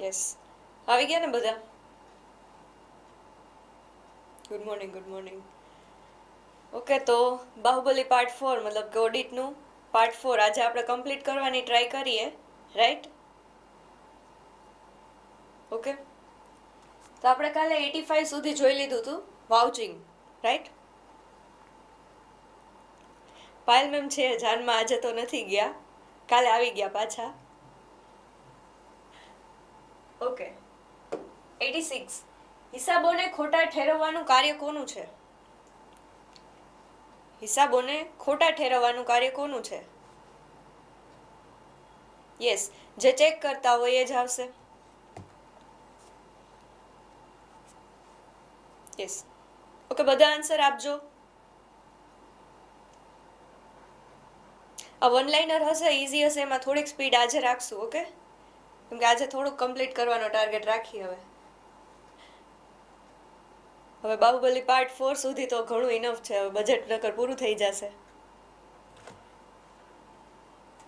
Yes, આવી ગયા ને બધા? Good morning, good morning. Okay, તો બાહુબલી પાર્ટ 4 મતલબ કે ઓડિટનું પાર્ટ 4 આજે આપણે કમ્પ્લીટ કરવાની ટ્રાય કરીએ, રાઈટ? ઓકે, તો આપણે કાલે 85 સુધી જોઈ લીધું હતું વાઉચિંગ, રાઈટ? પાયલ મેમ છે જાનમાં, આજે તો નથી ગયા, કાલે આવી ગયા પાછા. ઓકે, 86. હિસાબોને ખોટા ઠેરવવાનું કાર્ય કોનું છે? હિસાબોને ખોટા ઠેરવવાનું કાર્ય કોનું છે? યસ, જે ચેક કરતા હોય એ જ આવશે. યસ. ઓકે, બધા આન્સર આપજો. આ વન લાઇનર હશે, ઇઝી હશે, એમાં થોડીક સ્પીડ આજે રાખશું, ઓકે? કેમ કે આજે થોડુંક કમ્પ્લીટ કરવાનો ટાર્ગેટ રાખીએ હવે. હવે બાહુબલી પાર્ટ 4 સુધી તો ઘણું ઇનફ છે, હવે બજેટ નકર પૂરું થઈ જશે.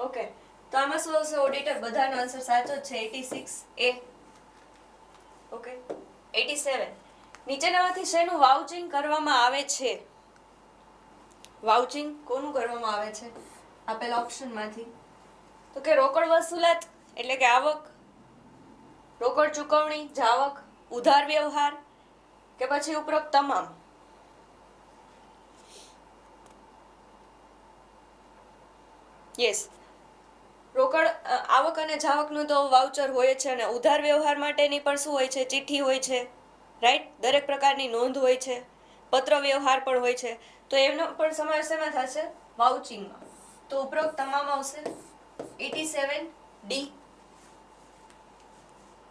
ઓકે, તો આમાં શું આવશે? ઓડિટર બધાનો આન્સર સાચો જ છે, 86 એ. ઓકે, 87. નીચેનામાંથી શેનું વાઉચિંગ કરવામાં આવે છે? વાઉચિંગ કોનું કરવામાં આવે છે આપેલા ઓપ્શનમાંથી? તો કે રોકડ વસૂલાત એટલે કે આવક, રોકડ ચૂકવણી, જાવક, ઉધાર વ્યવહાર કે પછી ઉપરોક્ત તમામ? યસ, રોકડ આવક અને જાવકનું તો વાઉચર હોય છે, અને ઉધાર વ્યવહાર માટેની પણ શું હોય છે? ચિઠ્ઠી હોય છે, રાઈટ? દરેક પ્રકારની નોંધ હોય છે, પત્ર વ્યવહાર પણ હોય છે, તો એનો પણ સમાવેશ એમાં થશે વાઉચિંગમાં. તો ઉપરોક્ત તમામ આવશે 87D.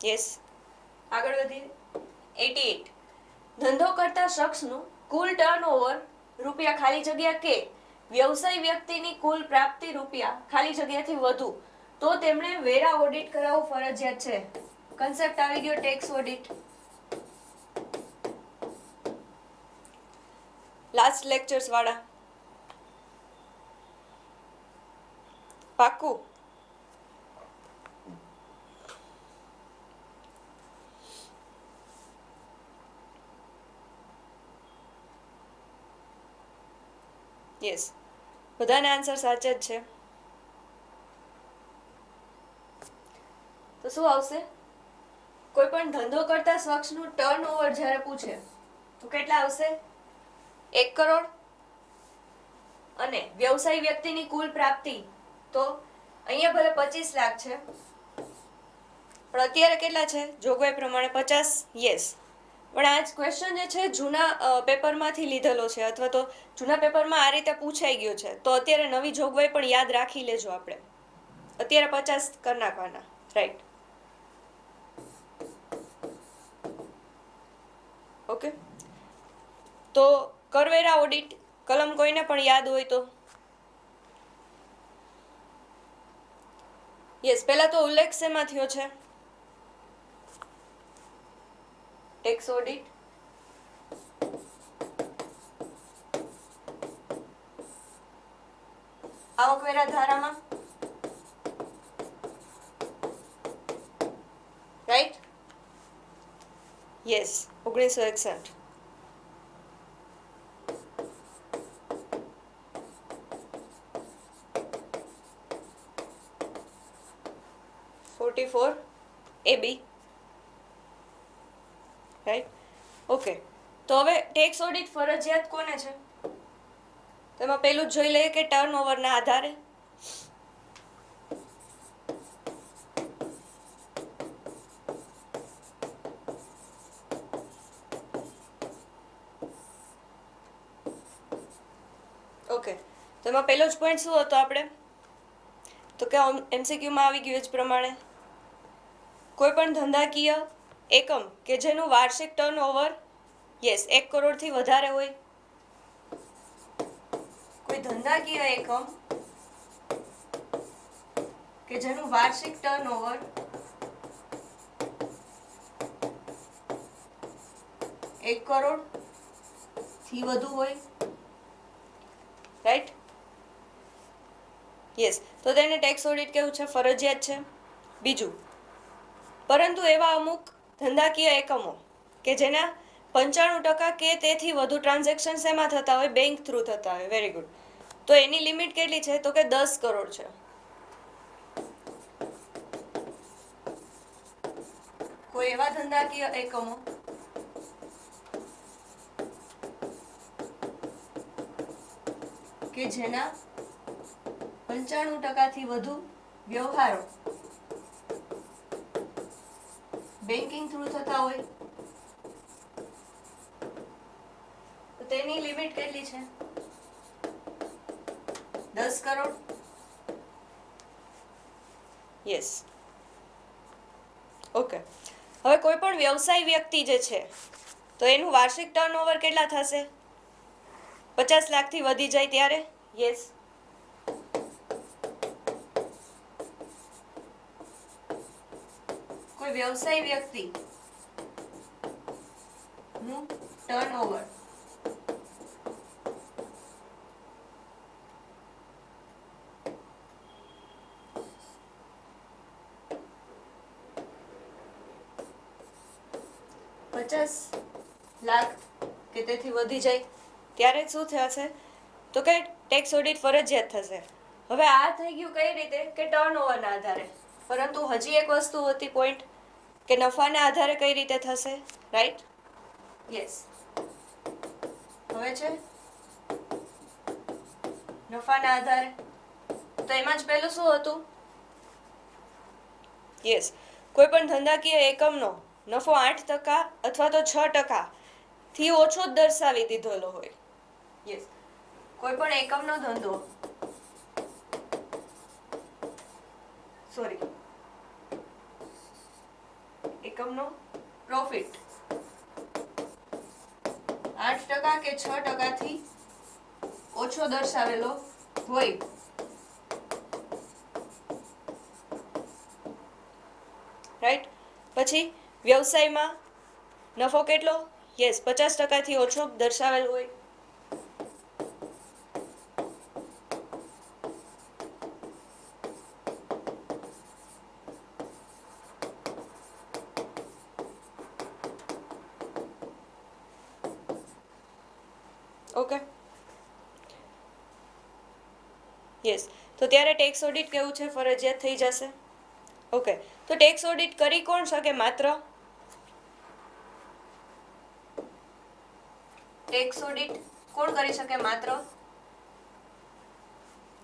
યસ, આગળ વધીએ. 88. ધંધો કરતા શખ્સનું કુલ ટર્નઓવર રૂપિયા ખાલી જગ્યા કે વ્યવસાય વ્યક્તિની કુલ પ્રાપ્તિ રૂપિયા ખાલી જગ્યાથી વધુ, તો તેમણે વેરા ઓડિટ કરાવવું ફરજિયાત છે. કન્સેપ્ટ આવી ગયો ટેક્સ ઓડિટ. લાસ્ટ લેક્ચર્સ વાળા પાક્કું? યસ, બધાને આન્સર સાચા જ છે. તો શું આવશે? કોઈ પણ ધંધો કરતા શખ્સનું ટર્નઓવર જ્યારે પૂછે તો કેટલા આવશે? 1 કરોડ. અને વ્યવસાય વ્યક્તિની કુલ પ્રાપ્તિ તો અહીંયા ભલે 25 લાખ છે, પણ અત્યારે કેટલા છે જોગવાઈ પ્રમાણે? 50. યસ, પણ આ જ ક્વેશ્ચન જે છે જૂના પેપરમાંથી લીધેલો છે, અથવા તો જૂના પેપરમાં આ રીતે પૂછાઈ ગયો છે, તો અત્યારે નવી જોગવાઈ પણ યાદ રાખી લેજો. આપણે અત્યારે 50 કરી નાખવાના, રાઈટ? ઓકે, તો કરવેરા ઓડિટ કલમ કોઈને પણ યાદ હોય તો? યસ, પહેલા તો ઉલ્લેખ શેમાં થયો છે? Tax audit. આવકવેરા ધારામાં, right? Yes, 1961. AB, right? Okay, તો હવે ટેક્સ ઓડિટ ફરજિયાત કોને છે? તેમાં પહેલું જ જોઈ લઈએ કે ટર્નઓવરના આધારે. ઓકે, તો એમાં પહેલો જ પોઈન્ટ શું હતો આપણે? તો કે MCQમાં આવી ગયું જ પ્રમાણે કોઈ પણ ધંધાકીય એકમ કે જેનું વાર્ષિક ટર્નઓવર યસ 1 કરોડથી વધારે હોય, કોઈ ધંધાકીય એકમ કે જેનું વાર્ષિક ટર્નઓવર 1 કરોડથી વધુ હોય, રાઈટ? યસ, તો તેને ટેક્સ ઓડિટ કેવું છે? ફરજિયાત છે. બીજું, પરંતુ એવા અમુક ધંધાકીય એકમો કે જેના 95% કે તેથી વધુ ટ્રાન્ઝેક્શન એમાં થતા હોય, બેંક થ્રુ થતા હોય. Very good. તો એની લિમિટ કેટલી છે? તો કે 10 કરોડ છે. કોઈ એવા ધંધાકીય એકમો કે જેના 95% થી વધુ વ્યવહારો બેન્કિંગ થ્રુ થતા હોય, તો તેની લિમિટ કેટલી છે? 10 કરોડ. યસ. ઓકે. હવે કોઈ પણ વ્યવસાય વ્યક્તિ જે છે તો એનું વાર્ષિક ટર્નઓવર કેટલા થશે? 50 લાખથી વધી જાય ત્યારે? યસ. કોઈ વ્યવસાય વ્યક્તિ નું ટર્નઓવર ₹50 લાખ કે તેથી વધી જાય ત્યારે શું થશે? તો કે ટેક્સ ઓડિટ ફરજિયાત થશે. હવે આ થઈ ગયું કઈ રીતે? કે ટર્નઓવરના આધારે. પરંતુ હજી એક વસ્તુ હતી પોઈન્ટ, કે નફાના આધારે કઈ રીતે થશે? રાઈટ? યસ. હવે છે નફાના આધારે. તો એમાં જ પહેલું શું હતું? યસ. કોઈ પણ ધંધાકીય એકમનો નફો 8% અથવા તો 6% થી ઓછો જ દર્શાવી દીધેલો હોય. યસ. કોઈ પણ એકમનો ધંધો એકમનો પ્રોફિટ 8% કે 6% થી ઓછો દર્શાવેલો હોય, રાઈટ? પછી વ્યવસાયમાં નફો કેટલો? યસ, 50% થી ઓછો દર્શાવેલ હોય. ઓકે. યસ. તો ત્યારે ટેક્સ ઓડિટ કેવું છે? ફરજિયાત થઈ જશે. ઓકે. તો ટેક્સ ઓડિટ કરી કોણ શકે? માત્ર ટેક્સ ઓડિટ કોણ કરી શકે? માત્ર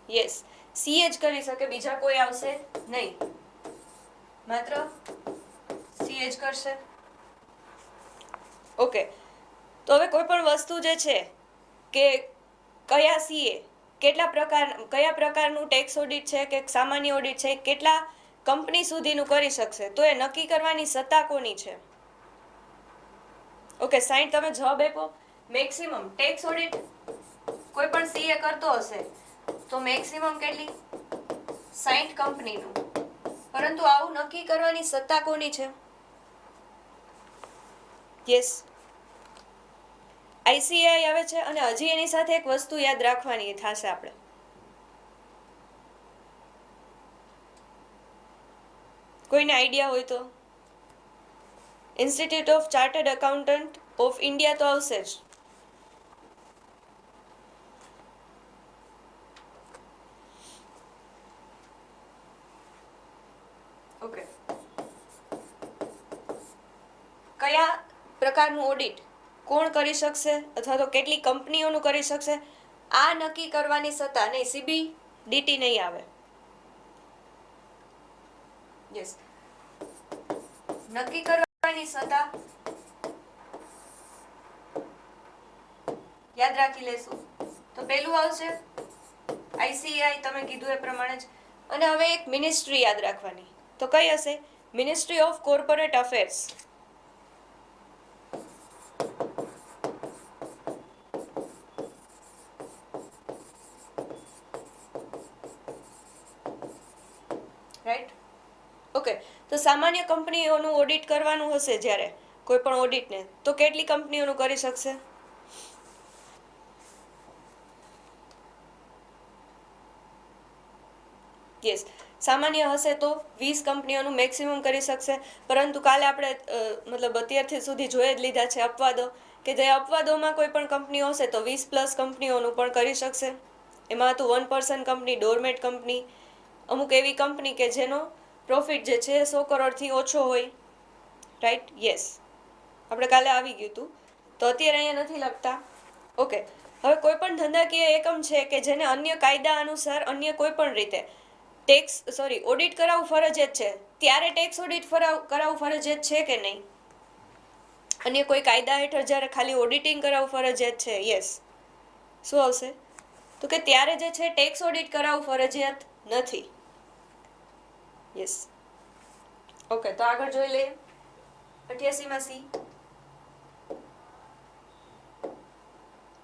યસ, સીએ જ કરી શકે. બીજા કોઈ આવશે નહીં. માત્ર સીએ જ કરશે. ઓકે. તો હવે કોઈ પણ વસ્તુ જે છે કે કયા સીએ કયા પ્રકારનું ટેક્સ ઓડિટ છે કે સામાન્ય ઓડિટ છે, કેટલા કંપની સુધીનું કરી શકશે, તો એ નક્કી કરવાની સત્તા કોની છે? ઓકે, 60 તમે જવાબ આપો. મેક્સિમમ ટેક્સ ઓડિટ કોઈ પણ સીએ કરતો હશે તો મેક્સિમમ કેટલી? 60 કંપનીનું. પરંતુ આવું નક્કી કરવાની સત્તા કોની છે? યસ, આઈસીએઆઈ આવે છે. અને હજી એની સાથે એક વસ્તુ યાદ રાખવાની થશે આપણે. કોઈને આઈડિયા હોય તો? Institute of chartered accountant of India તો આવશે જ. ઓકે. કયા પ્રકારનું ઓડિટ કોણ કરી શકશે અથવા તો કેટલી કંપનીઓનું કરી શકશે, આ નક્કી કરવાની સત્તા નહીં, સીબીડીટી નહીં આવે. યસ, નક્કી કરવાની સત્તા યાદ રાખી લેશું. તો પેલું આવશે આઈસીએઆઈ, તમે કીધું એ પ્રમાણે જ. અને હવે એક મિનિસ્ટ્રી યાદ રાખવાની. તો કઈ હશે? Ministry of corporate affairs. Right? Okay. તો સામાન્ય કંપનીઓનું ઓડિટ કરવાનું હશે જ્યારે કોઈ પણ ઓડિટને, તો કેટલી કંપનીઓનું કરી શકશે? યસ, સામાન્ય હશે તો 20 કંપનીઓનું મેક્સિમમ કરી શકશે, પરંતુ કાલે આપણે મતલબ અત્યારથી સુધી જોઈ જ લીધા છે અપવાદો, કે જે અપવાદોમાં કોઈ પણ કંપનીઓ હશે તો 20+ કંપનીઓનું પણ કરી શકશે. એમાં હતું 1% કંપની, ડોરમેટ કંપની, અમુક એવી કંપની કે જેનો પ્રોફિટ જે છે 100 કરોડથી ઓછો હોય. રાઈટ, યસ, આપણે કાલે આવી ગયું હતું, તો અત્યારે અહીંયા નથી લખતા. ઓકે, હવે કોઈ પણ ધંધાકીય એકમ છે કે જેને અન્ય કાયદા અનુસાર અન્ય કોઈ પણ રીતે ઓડિટ કરાવવું ફરજિયાત છે, ત્યારે ટેક્સ ઓડિટ કરાવવું ફરજિયાત છે કે નહીં? અન્ય કોઈ કાયદા હેઠળ જ્યારે ખાલી ઓડિટિંગ કરાવવું ફરજિયાત છે, યસ. શું આવશે? તો કે ત્યારે જે છે ટેક્સ ઓડિટ કરાવવું ફરજિયાત નથી. યસ. ઓકે, તો આગળ જોઈ લઈએ 88માં સી.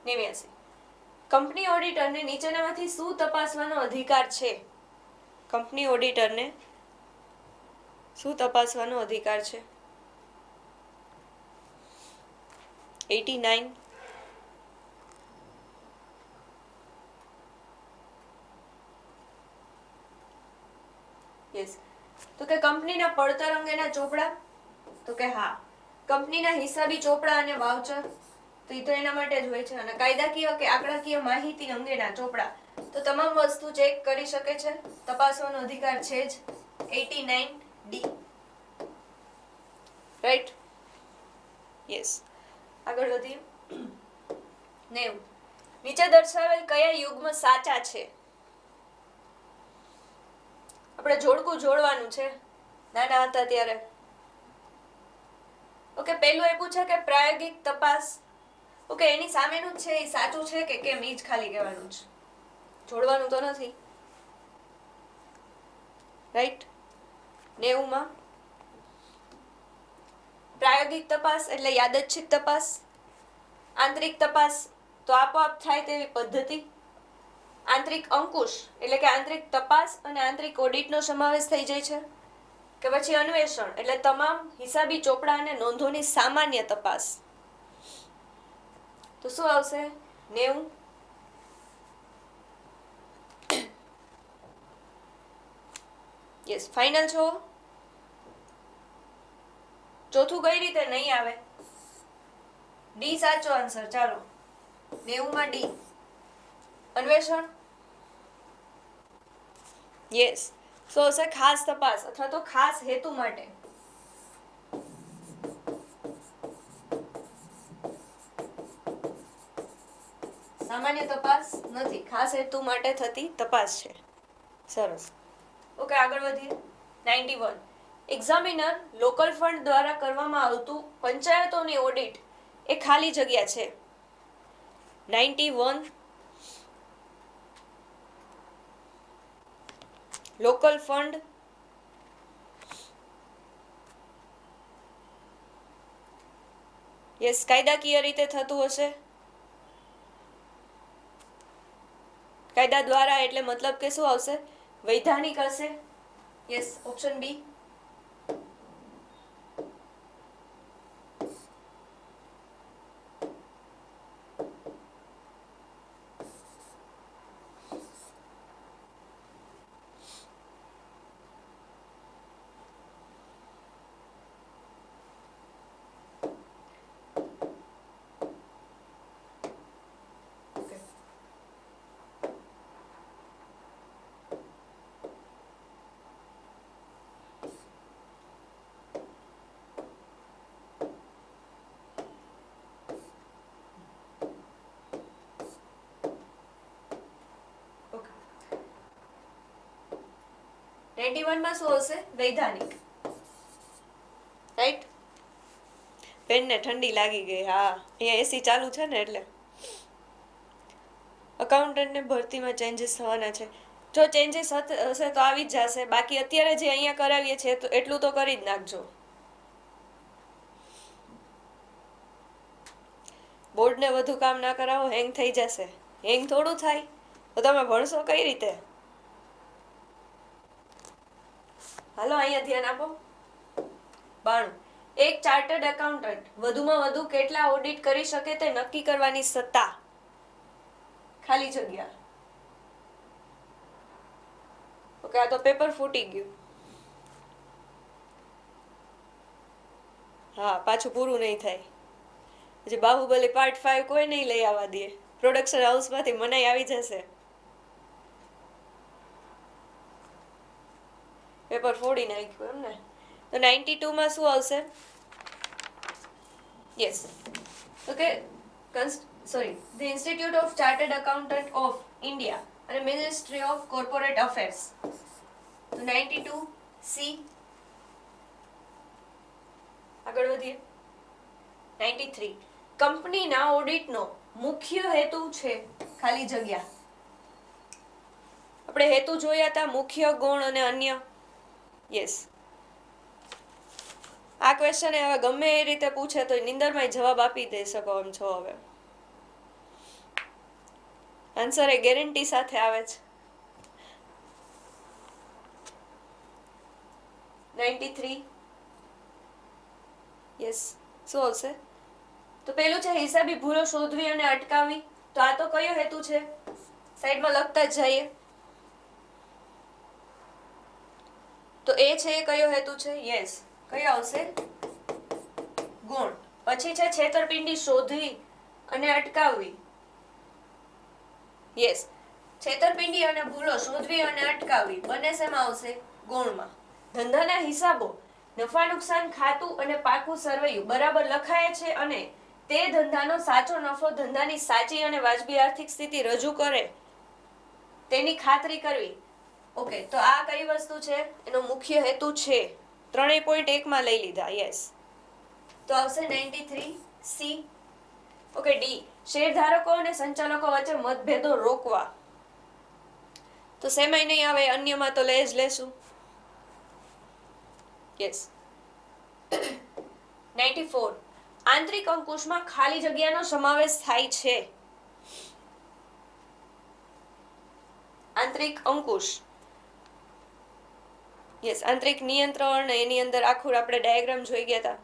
89, કંપની ઓડિટરને નીચેનામાંથી શું તપાસવાનો અધિકાર છે? કંપની ઓડિટરને શું તપાસવાનો અધિકાર છે? 89. યસ, તો કે કંપનીના પડતર અંગેના ચોપડા, તો કે હા. કંપનીના હિસાબી ચોપડા અને વાઉચર, તો એ તો એના માટે જ હોય છે. અને કાયદાકીય કે આંકડાકીય માહિતી અંગેના ચોપડા, તો તમામ વસ્તુ ચેક કરી શકે છે, તપાસવાનો અધિકાર છે જ. 89D. Right, yes. આગળ વધીએ. 90, નીચે દર્શાવેલ કયા યુગ્મ સાચા છે? આપણે જોડકું જોડવાનું છે નાના હતા ત્યારે. ઓકે, પહેલું એ પૂછે કે પ્રાયોગિક તપાસ, ઓકે, એની સામેનું જ છે એ સાચું છે કે કેમ, એ જ ખાલી કહેવાનું છે, જોડવાનું તો નથી. રાઈટ, 90માં પ્રાયોગિક તપાસ એટલે યાદચ્છિક તપાસ, આંતરિક તપાસ તો આપોઆપ થાય તેવી પદ્ધતિ, આંતરિક અંકુશ એટલે કે આંતરિક તપાસ અને આંતરિક ઓડિટનો સમાવેશ થઈ જાય છે, કે પછી અન્વેષણ એટલે તમામ હિસાબી ચોપડા અને નોંધોની સામાન્ય તપાસ. તો શું આવશે? 90. યસ, ફાઇનલ છો? ચોથું કઈ રીતે નહીં આવે? ડી સાચો આન્સર. ચાલો, 90માં ડી, અન્વેષણ. યસ, શું હશે? ખાસ તપાસ અથવા તો ખાસ હેતુ માટે. સામાન્ય તપાસ નથી, ખાસ હેતુ માટે થતી તપાસ છે. સરસ. ઓકે, આગળ વધીએ. 91, એક્ઝામિનર લોકલ ફંડ દ્વારા કરવામાં આવતું પંચાયતોની ઓડિટ એ ખાલી જગ્યા છે. 91, લોકલ ફંડ યસ, કાયદાકીય રીતે થતું હશે. કાયદા દ્વારા એટલે મતલબ કે શું આવશે? વૈધાનિક હશે. Yes, option B. ઓકે, 91 માં શું હશે? વૈધાનિક. રાઈટ, પેનને ઠંડી લાગી ગઈ. હા, અહીંયા એસી ચાલુ છે ને એટલે. અકાઉન્ટન્ટને ભરતીમાં ચેન્જીસ થવાના છે. જો ચેન્જીસ હશે તો આવી જ જશે, બાકી અત્યારે જે અહીંયા કરાવીએ છીએ તો એટલું તો કરી જ નાખજો. બોર્ડને વધુ કામ ના કરાવો, હેંગ થઈ જશે. હેંગ થોડું થાય, તો તમે ભણશો કઈ રીતે? હાલો, અહીંયા ધ્યાન આપો. 92, એક ચાર્ટર્ડ એકાઉન્ટન્ટ વધુમાં વધુ કેટલા ઓડિટ કરી શકે તે નક્કી કરવાની સત્તા. ખાલી જગ્યા. ઓકે, ઓકે, આ તો પેપર ફૂટી ગયું. હા, પાછું પૂરું નહીં થાય. હજી બાહુબલી પાર્ટ 5 કોઈ નહીં લઈ આવવા દે. પ્રોડક્શન હાઉસમાંથી મનાઈ આવી જશે. પેપર ફોડી નાખ્યું એમ ને. તો 92 માં શું આવશે? Yes. Okay, the institute of chartered accountant of India અને મિનિસ્ટ્રી ઓફ કોર્પોરેટ અફેર્સ. તો 92 સી. આગળ વધીએ. 93 કંપનીના ઓડિટનો મુખ્ય હેતુ છે ખાલી જગ્યા. આપણે હેતુ જોયા હતા, મુખ્ય, ગૌણ અને અન્ય. યસ. આ ક્વેશ્ચન હવે ગમે એ રીતે પૂછે તો નિંદરમાં જવાબ આપી દઈ શકો એમ છો. હવે આન્સર એ ગેરંટી સાથે આવે છે. 93 યસ. શું આવશે? તો પેલું છે હિસાબી ભૂલો શોધવી અને અટકાવવી. તો આ તો કયો હેતુ છે? સાઈડમાં લખતા જ જઈએ. તો એ છે એ કયો હેતુ છે? યસ. કયો આવશે? ગુણ. પછી છે છેતરપિંડી શોધવી અને અટકાવવી. યસ. છેતરપિંડી અને ભૂલો શોધવી અને અટકાવવી બંને શેમાં આવશે? ગુણમાં. ધંધાના હિસાબો, નફા નુકસાન ખાતું અને પાકું સરવૈયું બરાબર લખાય છે અને તે ધંધાનો સાચો નફો, ધંધાની સાચી અને વાજબી આર્થિક સ્થિતિ રજૂ કરે તેની ખાતરી કરવી. ઓકે, તો આ કઈ વસ્તુ છે? એનો મુખ્ય હેતુ છે. 3.1 લઈ લીધા. યસ. તો આવશે 93 સી. ઓકે, ડી શેરધારકો અને સંચાલકો વચ્ચે મતભેદો રોકવા. તો સેમાય નહીં આવે, અન્યમાં તો લઈ જ લેશું. યસ. 94 આંતરિક અંકુશમાં ખાલી જગ્યાનો સમાવેશ થાય છે. આંતરિક અંકુશ. યસ. આંતરિક નિયંત્રણ, એની અંદર આખું આપણે ડાયાગ્રામ જોઈ ગયા હતા.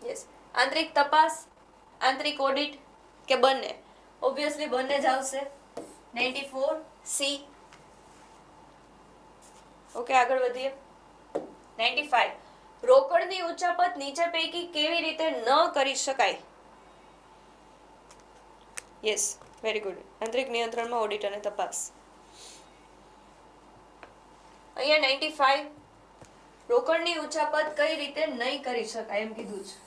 યસ. આંતરિક તપાસ, આંતરિક ઓડિટ કે બંને? ઓબ્વિયસલી બંને જ આવશે. 94 સી. ઓકે, આગળ વધીએ. 95 રોકડની ઉચાપત નીચે પૈકી કેવી રીતે ન કરી શકાય? Yes, very good. આંતરિક નિયંત્રણમાં ઓડિટ અને તપાસ. અહીંયા 95 રોકડની ઉચાપત કઈ રીતે નહીં કરી શકાય એમ કીધું છે.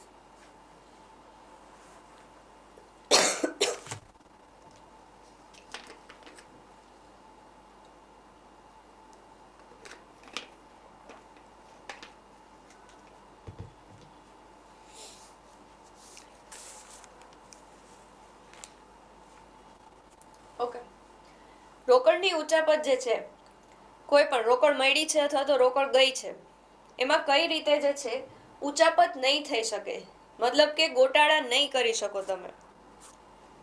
ઓકે, રોકડની ઉચાપત જે છે, કોઈ પણ રોકડ મળી છે અથવા તો રોકડ ગઈ છે, એમાં કઈ રીતે જે છે ઉચાપત નહીં થઈ શકે, મતલબ કે ગોટાળા નહીં કરી શકો તમે.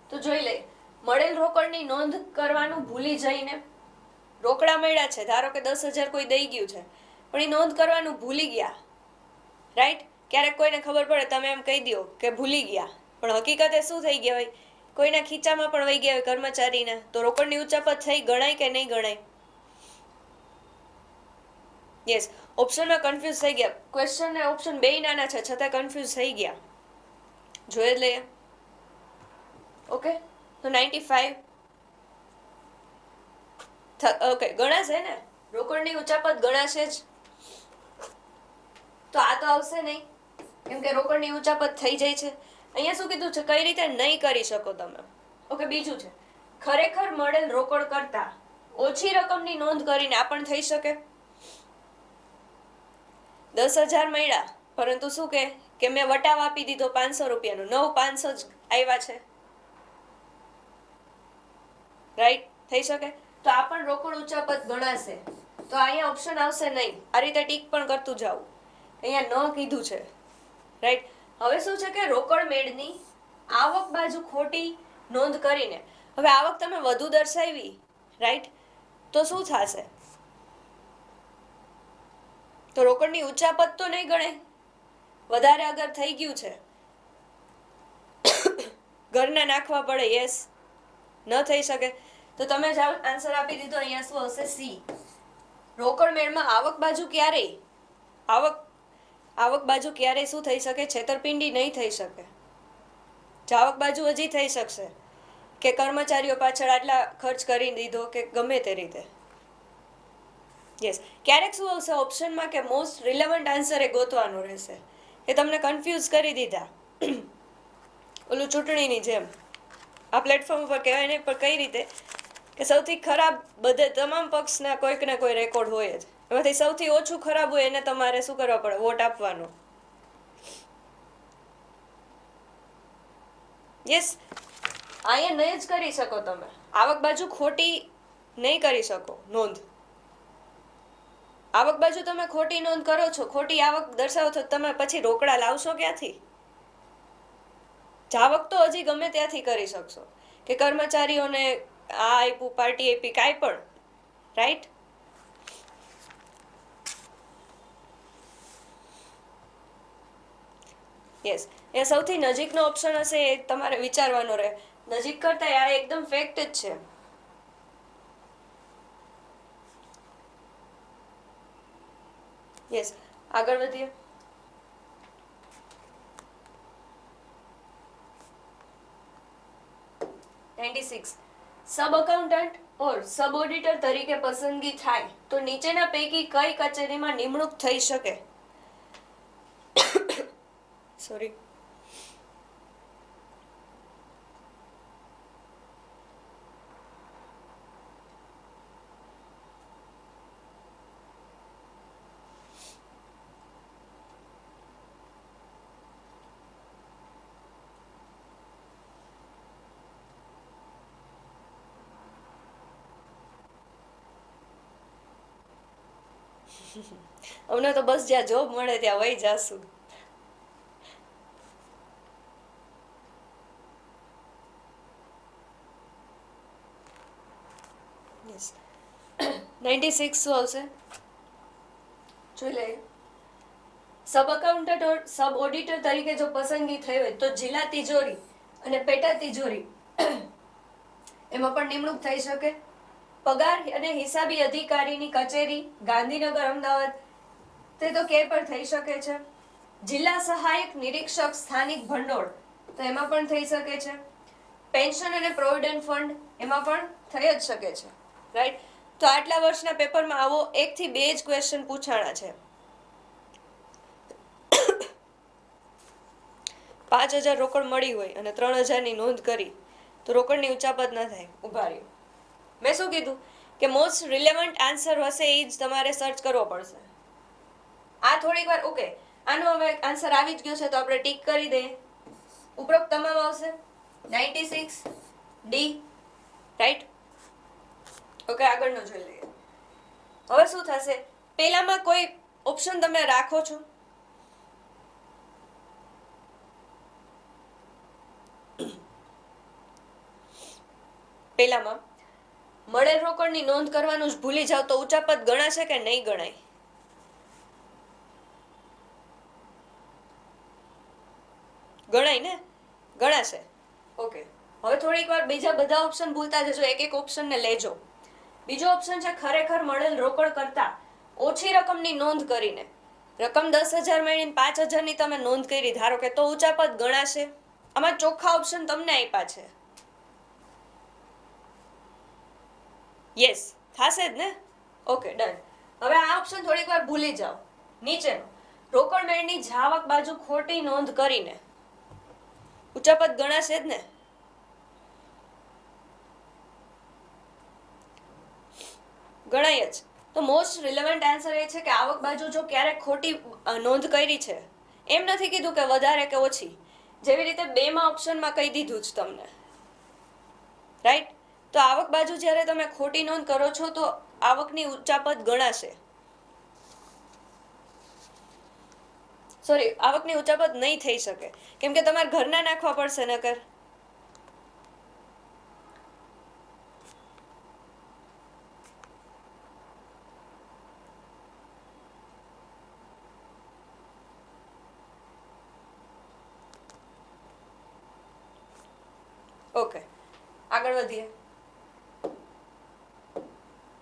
તો જોઈ લે, મળેલ રોકડની નોંધ કરવાનું ભૂલી જઈને રોકડા મળ્યા છે, ધારો કે 10,000 કોઈ દઈ ગયું છે, પણ એ નોંધ કરવાનું ભૂલી ગયા. રાઈટ? ક્યારેક કોઈને ખબર પડે, તમે એમ કહી દો કે ભૂલી ગયા, પણ હકીકતે શું થઈ ગયા હોય, કોઈના ખીચામાં પણ વહી ગયા હોય કર્મચારીના, તો રોકડની ઉચાપત થઈ ગણાય કે નહીં ગણાય? યસ. ઓપ્શનમાં કન્ફ્યુઝ થઈ ગયા. ક્વેશ્ચન ને ઓપ્શન બે નાના છે છતાં કન્ફ્યુઝ થઈ ગયા. જોઈ જ લઈએ. ઓકે, તો 95 ઓકે ગણાશે ને? રોકડની ઉચાપત ગણાશે જ. તો આ તો આવશે નહીં, કેમ કે રોકડની ઉચાપત થઈ જાય છે. અહીંયા શું કીધું છે? કઈ રીતે નહીં કરી શકો તમે. ઓકે, બીજું છે ખરેખર મળેલ રોકડ કરતા ઓછી રકમની નોંધ કરીને આ પણ થઈ શકે. 10,000 મળ્યા, પરંતુ શું કે મેં વટાવ આપી દીધો 500 રૂપિયાનો, 9,500 જ આવ્યા છે. રાઈટ? થઈ શકે. તો આ પણ રોકડ ઉચાપત ગણાશે. તો અહીંયા ઓપ્શન આવશે નહીં. આ રીતે ટીક પણ કરતું જાવું. અહીંયા ન કીધું છે. રાઈટ? હવે શું છે કે રોકડ મેળની આવક બાજુ ખોટી નોંધ કરીને, હવે આવક તમે વધુ દર્શાવી, રાઈટ, તો શું થશે? તો રોકડની ઉચાપત તો નહીં ગણે, વધારે અગર થઈ ગયું છે, ઘરના નાખવા પડે, યસ. ન થઈ શકે તો તમે જ આન્સર આપી દીધો. અહીંયા શું આવશે? સી. રોકડ મેળમાં આવક બાજુ ક્યારેય આવક બાજુ ક્યારેય શું થઈ શકે? છેતરપિંડી નહીં થઈ શકે. જાવક બાજુ હજી થઈ શકશે કે કર્મચારીઓ પાછળ આટલા ખર્ચ કરી દીધો કે ગમે તે રીતે. યસ. ક્યારેક શું આવશે ઓપ્શનમાં કે મોસ્ટ રિલેવન્ટ આન્સર એ ગોતવાનો રહેશે, કે તમને કન્ફ્યુઝ કરી દીધા. ઓલું ચૂંટણીની જેમ આ પ્લેટફોર્મ ઉપર કહેવાય નહીં, પણ કઈ રીતે કે સૌથી ખરાબ બધે તમામ પક્ષના કોઈક ને કોઈ રેકોર્ડ હોય જ, એમાંથી સૌથી ઓછું ખરાબ હોય એને તમારે શું કરવા પડે? વોટ આપવાનો. યસ. અહીંયા નહીં જ કરી શકો તમે. આવક બાજુ ખોટી નહીં કરી શકો નોંધ. આવક બાજુ તમે ખોટી નોંધ કરો છો, ખોટી આવક દર્શાવો છો, તમે પછી રોકડા લાવશો ક્યાંથી? જાવક તો હજી ગમે ત્યાંથી કરી શકશો, કે કર્મચારીઓને આ આપ્યું, પાર્ટી આપી, કાંઈ પણ. રાઈટ? યસ. એ સૌથી નજીકનો ઓપ્શન હશે એ તમારે વિચારવાનો રહે. નજીક કરતા આ એકદમ ફેક્ટ જ છે. યસ. આગળ વધીએ. 96. સબ અકાઉન્ટન્ટ ઓર સબ ઓડિટર તરીકે પસંદગી થાય તો નીચેના પૈકી કઈ કચેરીમાં નિમણૂક થઈ શકે? સોરી. અમને તો બસ જ્યાં જોબ મળે ત્યાં વહી જાશું. યસ. 96 શું આવશે? જોઈ લઈએ. સબ અકાઉન્ટન્ટ ઓર સબ ઓડિટર તરીકે જો પસંદગી થઈ હોય તો જિલ્લા તિજોરી અને પેટા તિજોરી એમાં પણ નિમણૂક થઈ શકે. પગાર અને હિસાબી અધિકારીની કચેરી ગાંધીનગર, અમદાવાદ તે તો ક્યાંય પણ થઈ શકે છે. જિલ્લા સહાયક નિરીક્ષક સ્થાનિક ભંડોળ તો એમાં પણ થઈ શકે છે. પેન્શન અને પ્રોવિડન્ટ ફંડ એમાં પણ થઈ જ શકે છે. રાઈટ? તો આટલા વર્ષના પેપરમાં આવો 1 થી 2 જ ક્વેશ્ચન પૂછાણા છે. 5,000 રોકડ મળી હોય અને 3,000ની નોંધ કરી તો રોકડની ઉચાપત ન થાય. ઉભા રહ્યો. મેં શું કીધું કે મોસ્ટ રિલેવન્ટ આન્સર હશે એ જ તમારે સર્ચ કરવો પડશે. આ થોડીક વાર ઓકે. આનો હવે આન્સર આવી જ ગયો છે તો આપણે ટીક કરી દઈએ. ઉપરોક્ત તમામ આવશે. 96 ડી. રાઈટ? ઓકે. આગળનો જોઈ લઈએ. હવે શું થશે? પેલામાં કોઈ ઓપ્શન તમે રાખો છો? પેલામાં મળેલ રોકડની નોંધ કરવાનું જ ભૂલી જાવ તો ઉચાપત ગણાશે કે નહીં ગણાય? ગણાય ને? ગણાશે. ઓકે. હવે થોડીક વાર બીજા બધા ઓપ્શન ભૂલતા જજો, એક એક ઓપ્શનને લેજો. બીજો ઓપ્શન છે ખરેખર મળેલ રોકડ કરતા ઓછી રકમની નોંધ કરીને. રકમ 10,000 મળીને 5,000ની તમે નોંધ કરી, ધારો કે, તો ઉચાપત ગણાશે. આમાં ચોખ્ખા ઓપ્શન તમને આપ્યા છે. યસ. થશે જ ને? Okay, done. હવે આ ઓપ્શન થોડીક વાર ભૂલી જાઓ. નીચેનો રોકડ મેળની જાવક બાજુ ખોટી નોંધ કરીને ઉચાપત ગણાશે જ ને? ગણાય જ. તો મોસ્ટ રિલેવન્ટ આન્સર એ છે કે આવક બાજુ જો ક્યારેક ખોટી નોંધ કરી છે, એમ નથી કીધું કે વધારે કે ઓછી, જેવી રીતે 2માં ઓપ્શનમાં કહી દીધું જ તમને. રાઈટ? તો આવક બાજુ જ્યારે તમે ખોટી નોંધ કરો છો તો આવકની ઉચાપત ગણાશે. સોરી, આવકની ઉચાપત નહીં થઈ શકે, કેમ કે તમારે ઘરના નાખવા પડશે નકર. ઓકે, આગળ વધીએ.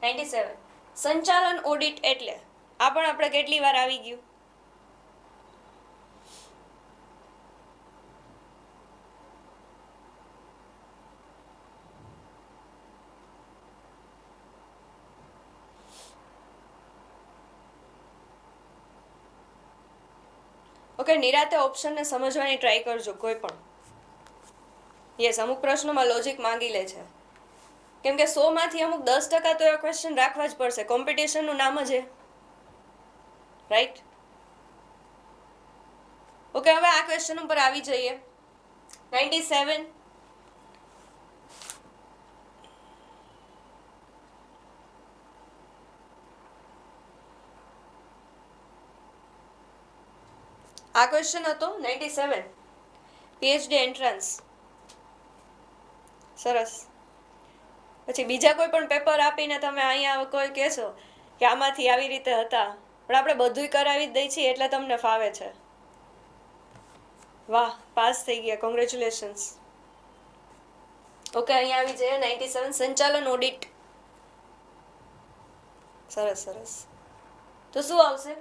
97. સંચાલન ઓડિટ એટલે આ પણ આપણે કેટલી વાર આવી ગયું. ઓકે, નિરાતે ઓપ્શનને સમજવાની ટ્રાય કરજો કોઈ પણ. યસ, અમુક પ્રશ્નોમાં લોજિક માંગી લે છે, કેમ કે 100માંથી અમુક 10% તો એવા ક્વેશ્ચન રાખવા જ પડશે. કોમ્પિટિશનનું નામ જ છે, રાઈટ? ઓકે, હવે આ ક્વેશ્ચન ઉપર આવી જઈએ. 97. આ ક્વેશ્ચન હતો 97, પીએચડી એન્ટ્રન્સ. સરસ. પછી બીજા કોઈ પણ પેપર આપીને તમે અહીંયા કોઈ કહેશો કે આમાંથી આવી રીતે હતા, પણ આપણે બધુંય કરાવી જ દઈએ છીએ એટલે તમને ફાવે છે. વાહ, પાસ થઈ ગયા, કોંગ્રેચ્યુલેશન્સ. ઓકે, અહીંયા આવી જઈએ 97, સંચાલન ઓડિટ. સરસ સરસ. તો શું આવશે?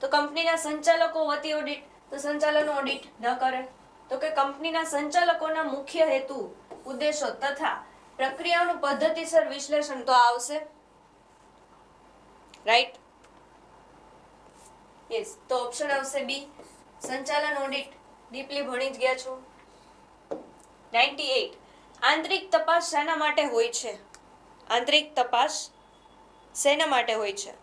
તો કંપનીના સંચાલકો વતી ઓડિટ, તો સંચાલન ઓડિટ ન કરે. તો કે કંપનીના સંચાલકોના મુખ્ય હેતુ, ઉદ્દેશો તથા પ્રક્રિયાઓનું પદ્ધતિસર વિશ્લેષણ, તો આવશે, રાઈટ? યસ, તો ઓપ્શન આવશે બી, સંચાલન ઓડિટ. ડીપલી ભણી જ ગયા છો. 98. આંતરિક તપાસ શાના માટે હોય છે? આંતરિક તપાસ શેના માટે હોય છે?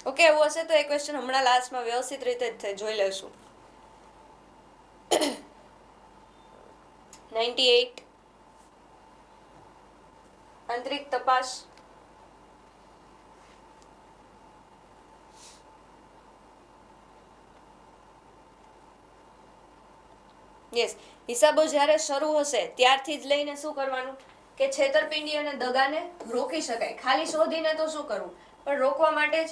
ઓકે, એવું હશે તો એ ક્વેશ્ચન હમણાં લાસ્ટમાં વ્યવસ્થિત રીતે જ જોઈ લેશું. 98. આંતરિક તપાસ. યસ, હિસાબો જ્યારે શરૂ હશે ત્યારથી જ લઈને શું કરવાનું કે છેતરપિંડી અને દગાને રોકી શકાય. ખાલી શોધીને તો શું કરવું, પણ રોકવા માટે જ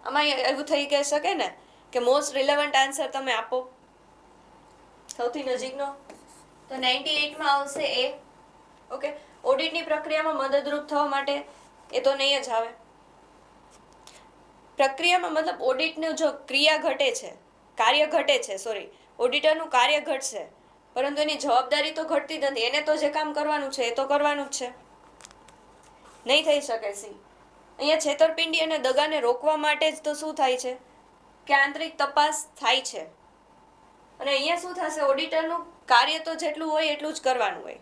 આમાં એવું થઈ કહી શકે ને કે મોસ્ટ રિલેવન્ટ આન્સર તમે આપો સૌથી નજીકનો. તો 98માં આવશે એ. ઓકે, ઓડિટની પ્રક્રિયામાં મદદરૂપ થવા માટે એ તો નહીં જ આવે. પ્રક્રિયામાં મતલબ ઓડિટનું જો ક્રિયા ઘટે છે, કાર્ય ઘટે છે, સોરી, ઓડિટરનું કાર્ય ઘટશે, પરંતુ એની જવાબદારી તો ઘટતી જ નથી. એને તો જે કામ કરવાનું છે એ તો કરવાનું જ છે. નહીં થઈ શકે સી. અહીંયા છેતરપિંડી અને દગાને રોકવા માટે જ તો શું થાય છે કે આંતરિક તપાસ થાય છે. અને અહીંયા શું થશે, ઓડિટરનું કાર્ય તો જેટલું હોય એટલું જ કરવાનું હોય.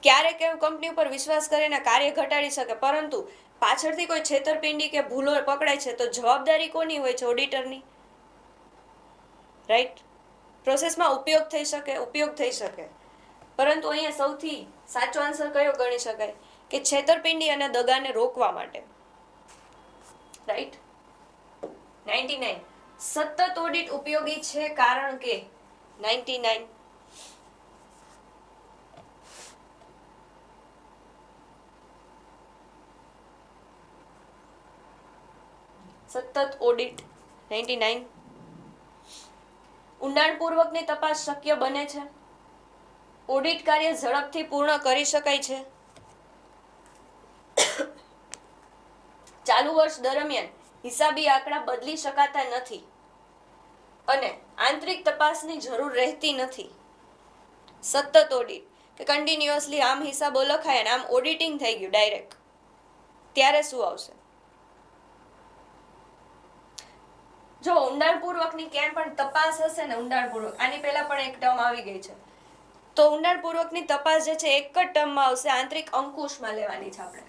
ક્યારેક એવું કંપની ઉપર વિશ્વાસ કરીને કાર્ય ઘટાડી શકે, પરંતુ પાછળથી કોઈ છેતરપિંડી કે ભૂલો પકડાય છે તો જવાબદારી કોની હોય છે? ઓડિટરની, રાઈટ? પ્રોસેસમાં ઉપયોગ થઈ શકે, પરંતુ અહીંયા સૌથી સાચો આન્સર કયો ગણી શકાય કે છેતરપિંડી અને દગાને રોકવા માટે, રાઈટ? 99. સતત ઓડિટ ઉપયોગી છે કારણ કે. 99. સતત ઓડિટ. 99. ઊંડાણપૂર્વકની તપાસ શક્ય બને છે. ઓડિટ કાર્ય ઝડપથી પૂર્ણ કરી શકાય છે. ચાલુ વર્ષ દરમિયાન હિસાબી આંકડા બદલી શકાતા નથી અને આંતરિક તપાસની જરૂર રહેતી નથી. સતત ઓડિટ કે કન્ટિન્યુઅસલી આમ હિસાબો લખાય અને આમ ઓડિટિંગ થઈ ગયું ડાયરેક્ટ, ત્યારે શું આવશે? જો ઊંડાણપૂર્વકની ક્યાંય પણ તપાસ હશે ને, ઊંડાણપૂર્વક, આની પહેલા પણ એક ટર્મ આવી ગઈ છે, તો ઊંડાણપૂર્વકની તપાસ જે છે એક જ ટર્મમાં આવશે, આંતરિક અંકુશમાં લેવાની છે આપણે.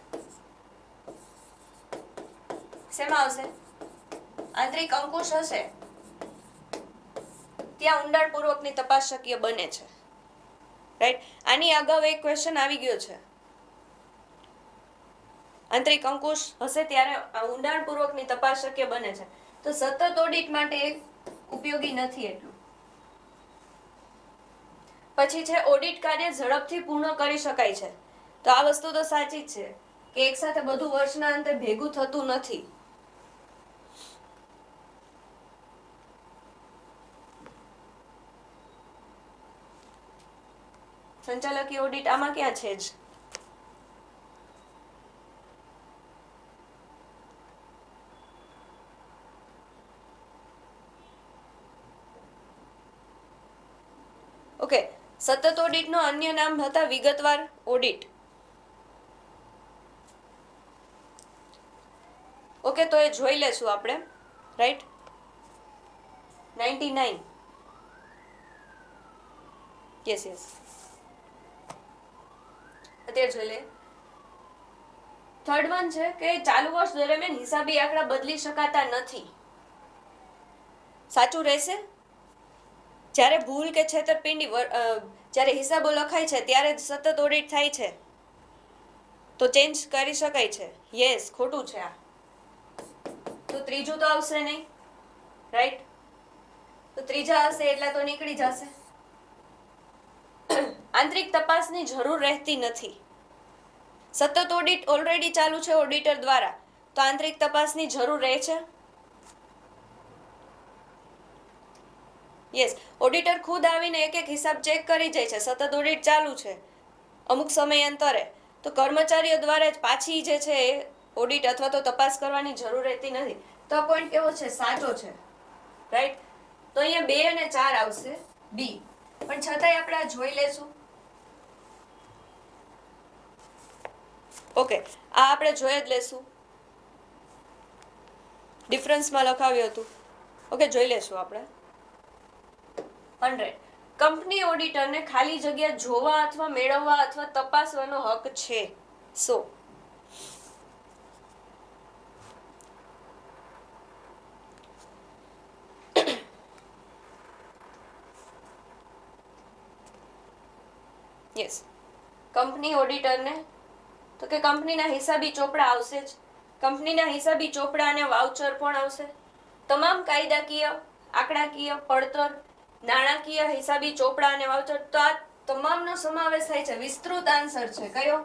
શેમાં આવશે? આંતરિક અંકુશ હશે ત્યાં ઊંડાણપૂર્વકની તપાસ શક્ય બને છે, રાઈટ? આની અગાઉ એક ક્વેશ્ચન આવી ગયો છે, આંતરિક અંકુશ હશે ત્યારે ઊંડાણપૂર્વકની તપાસ શક્ય બને છે. તો સતત ઓડિટ માટે ઉપયોગી નથી એટલું. પછી છે ઓડિટ કાર્ય ઝડપથી પૂર્ણ કરી શકાય છે. તો આ વસ્તુ તો સાચી જ છે કે એક સાથે બધું વર્ષના અંતે ભેગું થતું નથી. સંચાલકીય ઓડિટ આમાં ક્યાં છે જ? ઓકે, સતત ઓડિટનો અન્ય નામ હતા વિગતવાર ઓડિટ. ઓકે, તો એ જોઈ લેશું આપણે, રાઈટ. 99. યસ યસ, અત્યારે જોઈ લે. થર્ડ વન છે કે ચાલુ વર્ષ દરમિયાન હિસાબી આંકડા બદલી શકાતા નથી. સાચું રહેશે? જ્યારે ભૂલ કે છેતરપિંડી જ્યારે હિસાબો લખાય છે ત્યારે જ સતત ઓડિટ થાય છે, તો ચેન્જ કરી શકાય છે. યસ, ખોટું છે આ. તો ત્રીજું તો આવશે નહીં, રાઈટ. તો ત્રીજા હશે એટલે તો નીકળી જશે. આંતરિક તપાસની જરૂર રહેતી નથી. સતત ઓડિટ ઓલરેડી ચાલુ છે ઓડિટર દ્વારા, તો આંતરિક તપાસની જરૂર રહે છે? યસ, ઓડિટર ખુદ આવીને એક એક હિસાબ ચેક કરી જાય છે. સતત ઓડિટ ચાલુ છે અમુક સમયાંતરે, તો કર્મચારીઓ દ્વારા જ પાછી જે છે એ ઓડિટ અથવા તો તપાસ કરવાની જરૂર રહેતી નથી. તો આ પોઈન્ટ કેવો છે? સાચો છે, રાઈટ. તો અહીંયા 2 અને 4 આવશે બી, પણ છતાંય આપણે આ જોઈ લેશું. ઓકે, આ આપણે જોઈ જ લેશું. ડિફરન્સમાં લખાવ્યું હતું. ઓકે, જોઈ લેશું આપણે. 100. કંપની ઓડિટરને ખાલી જગ્યા જોવા અથવા મેળવવા અથવા તપાસવાનો હક છે. સો યસ, કંપની ઓડિટરને તો કે કંપનીના હિસાબી ચોપડા આવશે જ. કંપનીના હિસાબી ચોપડા અને વાઉચર પણ આવશે. તમામ કાયદાકીય, આંકડાકીય, પડતર, નાણાકીય હિસાબી ચોપડા અને વાઉચર, તો આ તમામનો સમાવેશ થાય છે. વિસ્તૃત આન્સર છે કયો?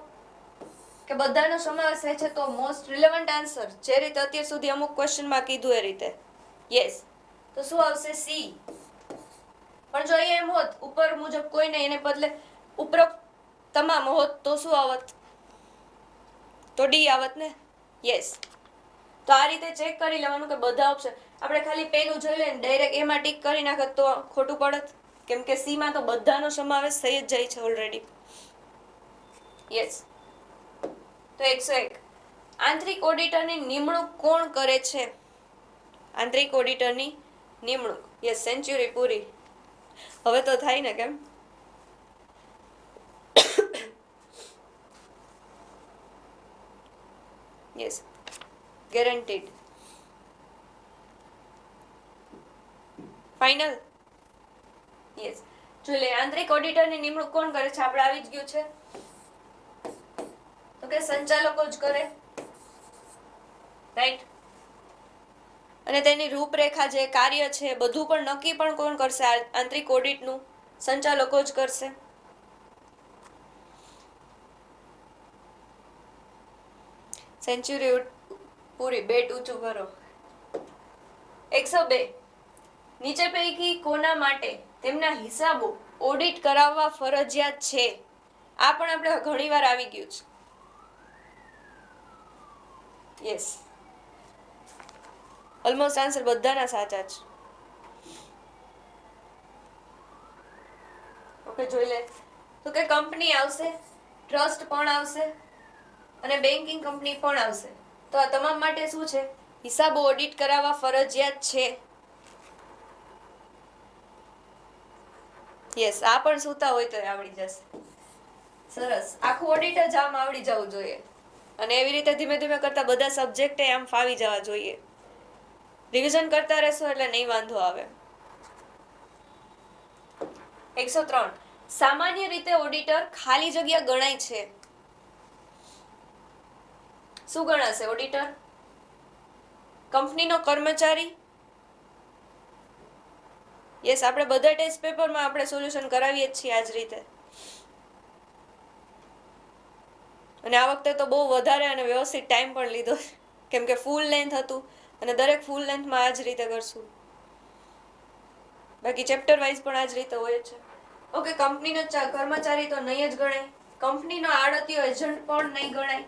કે બધાનો સમાવેશ થાય છે. તો મોસ્ટ રિલેવન્ટ આન્સર, જે રીતે અત્યાર સુધી અમુક ક્વેશ્ચનમાં કીધું એ રીતે. યસ, તો શું આવશે? સી. પણ જો અહીંયા એમ હોત ઉપર મુજબ કોઈ નહીં, એને બદલે ઉપરોક્ત તમામ હોત તો શું આવત? તો ડી આવત ને. યસ, તો આ રીતે ચેક કરી લેવાનું કે બધા ઓપ્શન. આપણે ખાલી પેલું જોઈ લઈએ ડાયરેક્ટ એમાં ટીક કરી નાખત તો ખોટું પડત, કેમ કે સીમાં તો બધાનો સમાવેશ થઈ જ જાય છે ઓલરેડી. યસ, તો 101. આંતરિક ઓડિટરની નિમણૂક કોણ કરે છે? આંતરિક ઓડિટરની નિમણૂક. યસ, સેન્ચુરી પૂરી. હવે તો થાય ને, કેમ? Yes, guaranteed. ફાઇનલ. યસ, જોઈ લે. આંતરિક ઓડિટરની નિમણૂક કોણ કરે છે? આપણે આવી જ ગયું છે. તો કે સંચાલકો જ કરે, રાઈટ. અને તેની રૂપરેખા, જે કાર્ય છે, બધું પણ નક્કી પણ કોણ કરશે? આંતરિક ઓડિટનું સંચાલકો જ કરશે. સેન્ચુરી પૂરી. બેટ ઊંચું કરો. 102. નીચે પૈકી કોના માટે તેમના હિસાબો ઓડિટ કરાવવા ફરજિયાત છે? આ પણ આપણે ઘણીવાર આવી ગયું છે. યસ, ઓલમોસ્ટ આન્સર બધાના સાચા છે. ઓકે, જોઈ લે. તો કે કંપની આવશે, ટ્રસ્ટ પણ આવશે અને બેન્કિંગ કંપની પણ આવશે. તો આ તમામ માટે શું છે? હિસાબો ઓડિટ કરાવવા ફરજિયાત છે. યસ, આ પણ સૂતા હોય તો આવડી જશે. સરસ, આખું ઓડિટ જ આમ આવડી જવું જોઈએ. અને એવી રીતે ધીમે ધીમે કરતા બધા સબ્જેક્ટ આમ ફાવી જવા જોઈએ. રિવિઝન કરતા રહેશો એટલે નહીં વાંધો આવે. 103. સામાન્ય રીતે ઓડિટર ખાલી જગ્યા ગણાય છે. શું ગણાશે ઓડિટર? કંપનીનો કર્મચારી. યસ, આપણે બધા ટેસ્ટ પેપરમાં આપણે સોલ્યુશન કરાવીએ જ છીએ આ જ રીતે. અને આ વખતે તો બહુ વધારે અને વ્યવસ્થિત ટાઈમ પણ લીધો, કેમ કે ફૂલ લેન્થ હતું અને દરેક ફૂલ લેન્થમાં આ જ રીતે કરશું. બાકી ચેપ્ટર વાઇઝ પણ આ જ રીતે હોય છે. ઓકે, કંપનીનો કર્મચારી તો નહીં જ ગણાય, કંપનીનો આડતીયો એજન્ટ પણ નહીં ગણાય,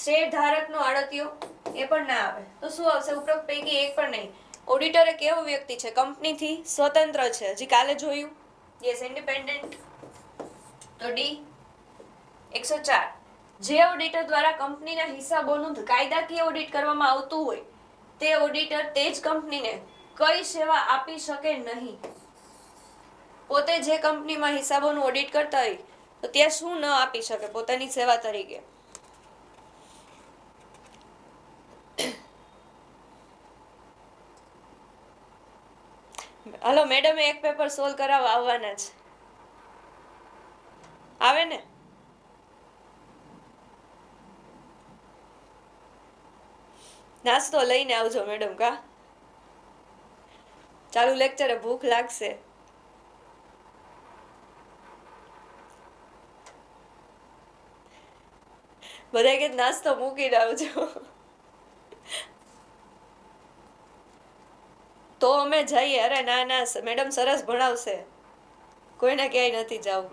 શેર ધારકનો આડતીયો એ પણ ના આવે. તો શું આવશે? ઉપરોક્ત પૈકી એક પણ નહીં. ઓડિટર એક એવો વ્યક્તિ છે કંપનીથી સ્વતંત્ર છે, હજી કાલે જોયું. Yes, independent. તો ડી. 104, જે ઓડિટર દ્વારા કંપનીના હિસાબોનું કાયદાકીય ઓડિટ કરવામાં આવતું હોય તે ઓડિટર તે જ કંપનીને કઈ સેવા આપી શકે નહીં. પોતે જે કંપનીમાં હિસાબોનું ઓડિટ કરતા હોય તો ત્યાં શું ન આપી શકે પોતાની સેવા તરીકે? હાલો, મેડમે એક પેપર સોલ્વ કરાવવા આવવાના છે. આવે ને? નાસ્તો લઈને આવજો મેડમ. કા ચાલુ લેક્ચરે ભૂખ લાગશે. બધા કે નાસ્તો મૂકીને આવજો. તો અમે જઈએ. અરે ના ના, મેડમ સરસ ભણાવશે, કોઈને ક્યાંય નથી જવું.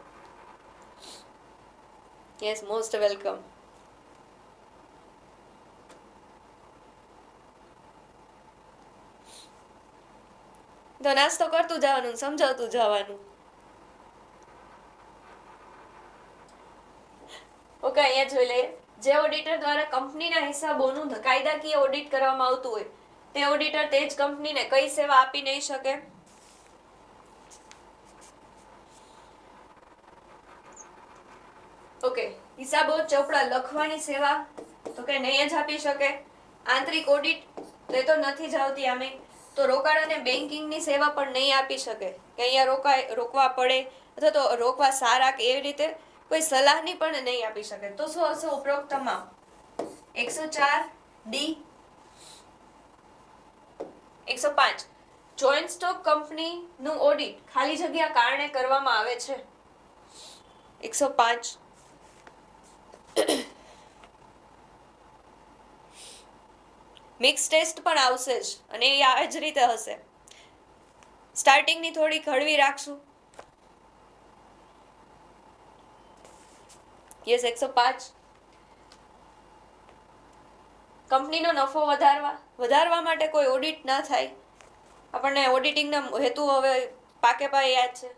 Yes, most welcome. તો નાસ્તો કરતું જવાનું, સમજાવતું જવાનું. ઓકે, અહીંયા જોઈ લઈએ. જે ઓડિટર દ્વારા કંપનીના હિસાબોનું કાયદાકીય ઓડિટ કરવામાં આવતું હોય તે ઓડિટર તે જ કંપનીને કઈ સેવા આપી નહીં શકે? ઓકે, હિસાબો ચોપડા લખવાની સેવા તો કે નહીં જ આપી શકે. આંતરિક ઓડિટ તે તો નથી જ આવતી આમે. તો રોકાણ અને બેન્કિંગની સેવા પણ નહીં આપી શકે કે અહીંયા રોકવા પડે અથવા તો રોકવા સારા કે એવી રીતે કોઈ સલાહની પણ નહીં આપી શકે. તો શું હશે ઉપરોક્ત તમામ? 104 ડી. 105, જોઈન્ટ સ્ટોક કંપનીનું ઓડિટ ખાલી જગ્યા કારણે કરવામાં આવે છે. 105, મિક્સ ટેસ્ટ પણ આવશે જ અને એ આ જ રીતે હશે. સ્ટાર્ટિંગની થોડીક હળવી રાખશું. યસ, 105, કંપનીનો નફો વધારવા માટે કોઈ ઓડિટ ના થાય. આપણને ઓડિટિંગના હેતુ હવે પાકે પાયે યાદ છે.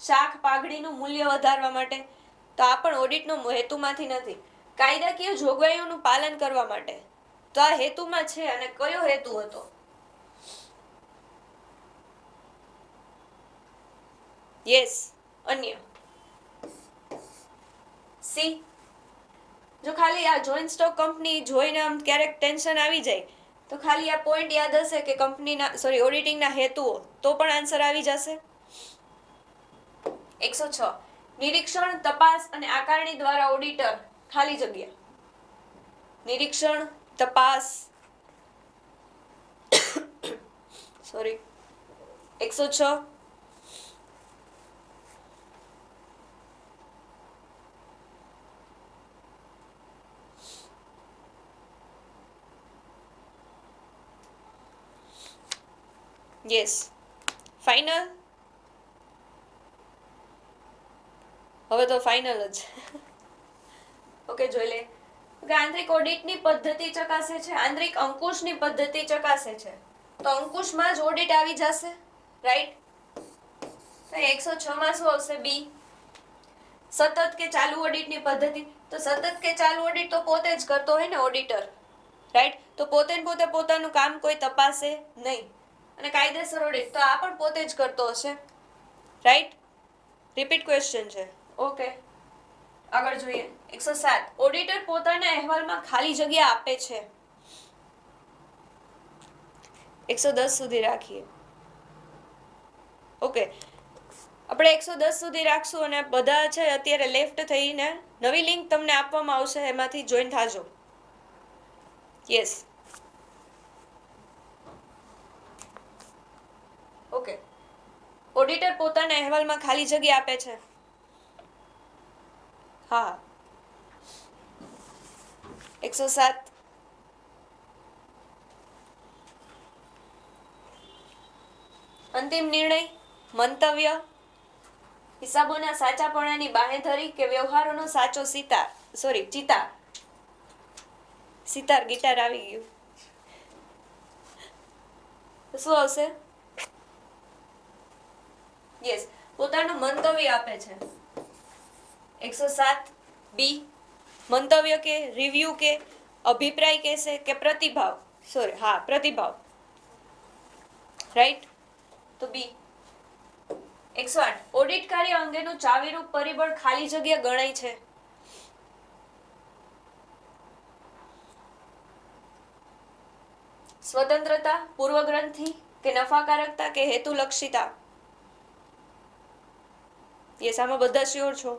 શાખ પાઘડીનું મૂલ્ય વધારવા માટે, તો આ પણ ઓડિટનો હેતુમાંથી નથી. કાયદાકીય જોગવાઈઓનું પાલન કરવા માટે, તો આ હેતુમાં છે. અને કયો હેતુ હતો? યસ, અન્ય. સી. જો ખાલી આ જોઈન્ટ સ્ટોક કંપની જોઈને આમ ક્યારેક ટેન્શન આવી જાય તો ખાલી આ પોઈન્ટ યાદ હશે કે કંપનીના ઓડિટિંગના હેતુઓ, તો પણ આન્સર આવી જશે. 106, નિરીક્ષણ, તપાસ અને આકારણી દ્વારા ઓડિટર ખાલી જગ્યા. નિરીક્ષણ, તપાસ 106, યસ. ફાઇનલ? હવે તો ફાઇનલ જ. ઓકે, જોઈ લે. આંતરિક ઓડિટની પદ્ધતિ ચકાસે છે, આંતરિક અંકુશની પદ્ધતિ ચકાસે છે. તો અંકુશમાં જ ઓડિટ આવી જશે, રાઈટ? 106 માં શું આવશે? બી. સતત કે ચાલુ ઓડિટની પદ્ધતિ. તો સતત કે ચાલુ ઓડિટ તો પોતે જ કરતો હોય ને ઓડિટર, રાઈટ? તો પોતે પોતાનું કામ કોઈ તપાસે નહીં. અને કાયદેસર ઓડિટ તો આ પણ પોતે જ કરતો હશે, રાઈટ? રિપીટ ક્વેશ્ચન છે. ઓકે, આગળ જોઈએ. 107, ઓડિટર પોતાના અહેવાલમાં ખાલી જગ્યા આપે છે. 110 સુધી રાખીએ. ઓકે, આપણે 110 સુધી રાખશું અને બધા છે અત્યારે લેફ્ટ થઈને નવી લિંક તમને આપવામાં આવશે, એમાંથી જોઈન થાજો. યસ. ઓકે, ઓડિટર પોતાના અહેવાલમાં ખાલી જગ્યા આપે છે. હા. 107, અંતિમ નિર્ણય, મંતવ્ય. હિસાબોના સાચાપણાની બાંહેધરી કે વ્યવહારોનો સાચો ચિતાર ગિટાર આવી ગયું. તો શું આવશે? યસ, પોતાનું મંતવ્ય આપે છે. 107 બી, મંતવ્ય કે રિવ્યુ કે અભિપ્રાય કહેશે કે પ્રતિભાવ. રાઈટ? તો બી. 108 ઓડિટ કાર્ય અંગેનું ચાવીરૂપ પરિબળ ખાલી જગ્યા ગણાય છે. સ્વતંત્રતા, પૂર્વગ્રંથિ કે નફાકારકતા કે હેતુલક્ષિતા? યસ, આમાં બધા શ્યોર છો.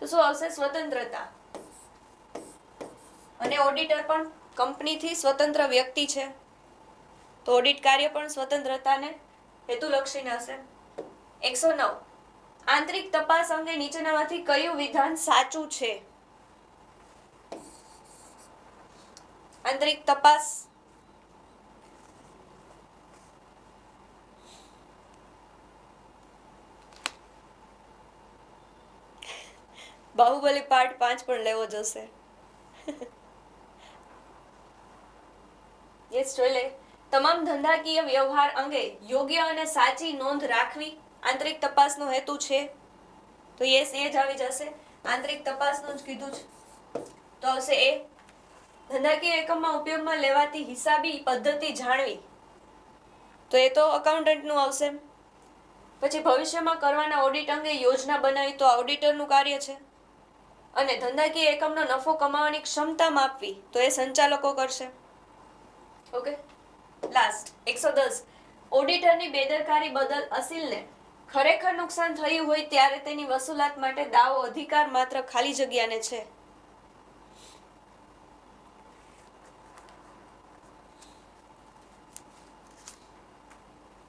તો શું આવશે? સ્વતંત્રતા. અને ઓડિટર પણ કંપનીથી સ્વતંત્ર વ્યક્તિ છે, તો ઓડિટ કાર્ય પણ સ્વતંત્રતાને હેતુલક્ષીને હશે. 109 આંતરિક તપાસ અંગે નીચેનામાંથી કયું વિધાન સાચું છે? આંતરિક તપાસ. બાહુબલી પાર્ટ 5 પણ લેવો જશે. યસ, જોઈ લે. તમામ ધંધાકીય વ્યવહાર અંગે યોગ્ય અને સાચી નોંધ રાખવી આંતરિક તપાસનો હેતુ છે. તો યસ, એ જ આવી જશે. આંતરિક તપાસનું જ કીધું છે, તો આવશે એ. ધંધાકીય એકમમાં ઉપયોગમાં લેવાતી હિસાબી પદ્ધતિ જાણવી, તો એ તો અકાઉન્ટન્ટનું આવશે. પછી ભવિષ્યમાં કરવાના ઓડિટ અંગે યોજના બનાવી, તો ઓડિટરનું કાર્ય છે. અને ધંધાકીય એકમનો નફો કમાવાની ક્ષમતા માપવી, તો એ સંચાલકો કરશે. ઓકે, લાસ્ટ 110 ઓડિટરની બેદરકારી બદલ અસીલને ખરેખર નુકસાન થયું હોય ત્યારે તેની વસૂલાત માટે દાવો અધિકાર માત્ર ખાલી જગ્યાને છે.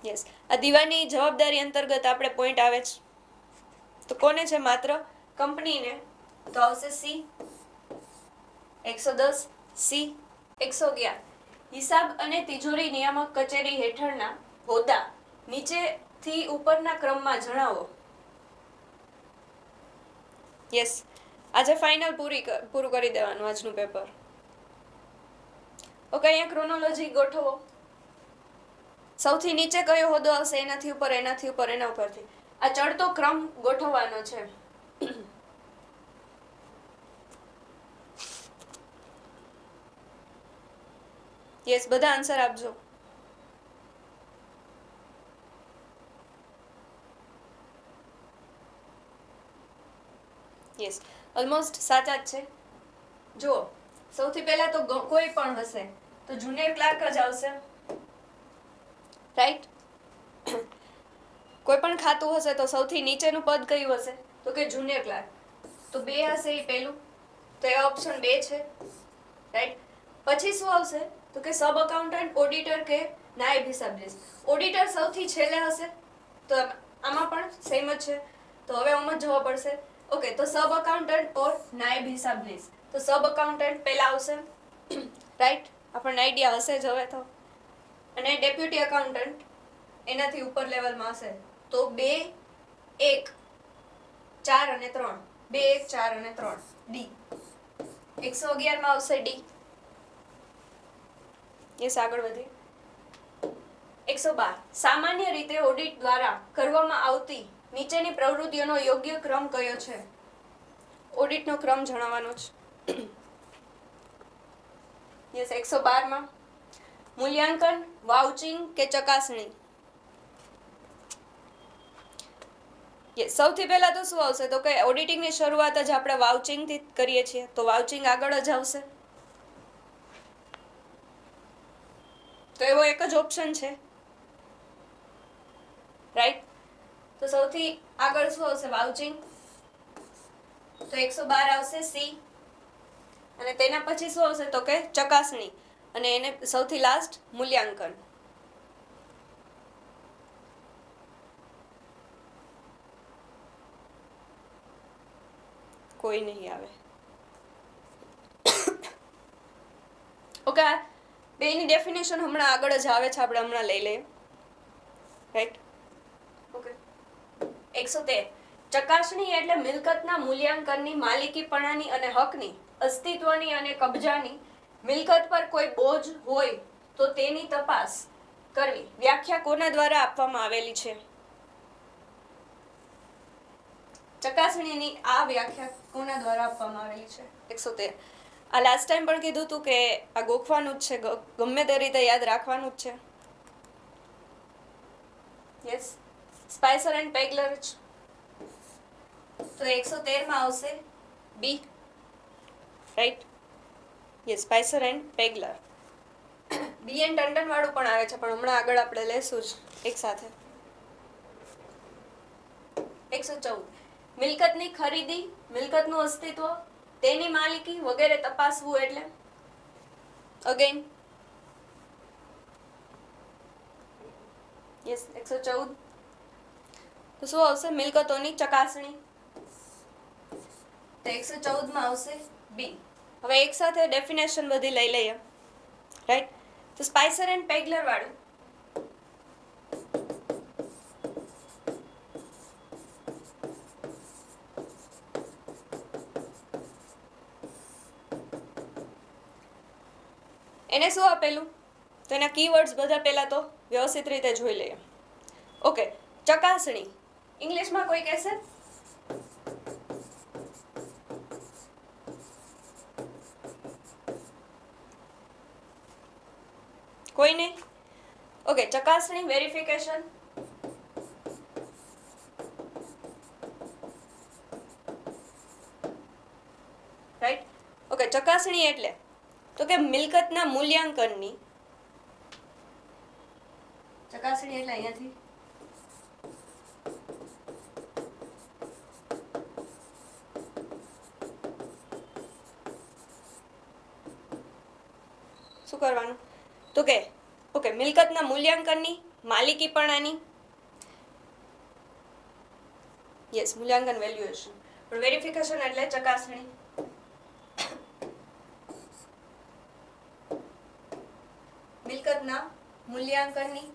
યસ, આ દીવાની જવાબદારી અંતર્ગત આપણે પોઈન્ટ આવે છે. તો કોને છે? માત્ર કંપનીને. તો આવશે સી. 110 સી. 111 હિસાબ અને તિજોરી નિયામક કચેરી હેઠળના હોદ્દા નીચેથી ઉપરના ક્રમમાં જણાવો. યસ, આજે ફાઇનલ પૂરું કરી દેવાનું આજનું પેપર. ઓકે, અહીંયા ક્રોનોલોજી ગોઠવો. સૌથી નીચે કયો હોદ્દો આવશે? એનાથી ઉપર, એનાથી ઉપર, એના ઉપરથી. આ ચડતો ક્રમ ગોઠવવાનો છે. યસ, બધા આન્સર આપજો. યસ, ઓલમોસ્ટ સાચા જ છે. જુઓ, સૌથી પહેલા તો કોઈ પણ હશે તો જુનિયર ક્લાર્ક જ આવશે. રાઈટ? કોઈ પણ ખાતું હશે તો સૌથી નીચેનું પદ કયું હશે? તો કે જુનિયર ક્લાર્ક. તો 2 હશે એ પહેલું, તો એ ઓપ્શન 2 છે. રાઈટ? પછી શું આવશે? તો કે સબ અકાઉન્ટન્ટ, ઓડિટર કે નાયબ હિસાબનીસ. ઓડિટર સૌથી છેલ્લે હશે, તો આમાં પણ સેમ જ છે. તો હવે આમ જ જવા પડશે. ઓકે, તો સબ અકાઉન્ટન્ટ ઓર નાયબ હિસાબનીસ. તો સબ અકાઉન્ટન્ટ પહેલા આવશે. રાઈટ? આપણને આઈડિયા હશે જ હવે તો. અને ડેપ્યુટી અકાઉન્ટન્ટ એનાથી ઉપર લેવલમાં હશે. તો 2, 1, 4 અને 3. 2, 1, 4 અને 3. ડી. 111 માં આવશે ડી. યસ, આગળ વધીએ. 112 સામાન્ય રીતે ઓડિટ દ્વારા કરવામાં આવતી નીચેની પ્રવૃત્તિઓનો યોગ્ય ક્રમ કયો છે? ઓડિટનો ક્રમ જણાવવાનો છે. યસ, 112 માં મૂલ્યાંકન, વાઉચિંગ કે ચકાસણી? યસ, સૌથી પહેલા તો શું આવશે? તો કે ઓડિટિંગની શરૂઆત જ આપણે વાઉચિંગથી કરીએ છીએ, તો વાઉચિંગ આગળ જ આવશે. તો એવો એક જ ઓપ્શન છે. રાઈટ? તો સૌથી આગળ શું આવશે? વાઉચિંગ. તો 112 આવશે સી. અને તેના પછી શું આવશે? તો કે ચકાસણી. અને એને સૌથી લાસ્ટ મૂલ્યાંકન. કોઈ નહીં આવે. ઓકે, બેની ડેફિનેશન હમણાં આગળ જ આવે છે, આપણે હમણાં લઈ લઈએ. રાઈટ? ઓકે, 113 ચકાસણી એટલે મિલકતના મૂલ્યાંકનની, માલિકીપણાની અને હકની, અસ્તિત્વની અને કબજાની, મિલકત પર કોઈ બોજ હોય તો તેની તપાસ કરવી. વ્યાખ્યા કોના દ્વારા આપવામાં આવેલી છે? ચકાસણીની આ વ્યાખ્યા કોના દ્વારા આપવામાં આવેલી છે? 113. આ લાસ્ટ ટાઈમ પણ કીધું હતું કે આ ગોખવાનું જ છે, ગમે તે રીતે યાદ રાખવાનું જ છે. Yes, Spicer and Pegler. તો 113 માં આવશે B, right? Yes, Spicer and Pegler. B and Tandon વાળું પણ આવે છે, પણ હમણાં આગળ આપણે લેશું જ એક સાથે. 114 મિલકતની ખરીદી, મિલકતનું અસ્તિત્વ, તેની માલિકી વગેરે તપાસવું એટલે? Again yes, 114. તો શું આવશે? મિલકતોની ચકાસણી. તો 114 માં આવશે બી. હવે એક સાથે ડેફિનેશન બધી લઈ લઈએ, રાઈટ? તો સ્પાઇસર એન્ડ પેગલર વાળું એને શું આપેલું? તો એના કીવર્ડ્સ બધા પહેલા તો વ્યવસ્થિત રીતે જોઈ લઈએ. ઓકે, ચકાસણી ઇંગ્લિશમાં કોઈ કહેશે? કોઈ નહીં? ઓકે, ચકાસણી, વેરિફિકેશન. રાઈટ? ઓકે, ચકાસણી એટલે તો કે મિલકતના મૂલ્યાંકનની, ચકાસણી એટલે અહીંયાથી શું કરવાનું? તો કે ઓકે, મિલકતના મૂલ્યાંકનની, માલિકીપણાની, યસ, મૂલ્યાંકન વેલ્યુએશન. પણ વેરિફિકેશન એટલે ચકાસણી. મિલકતના મૂલ્યાંકનની,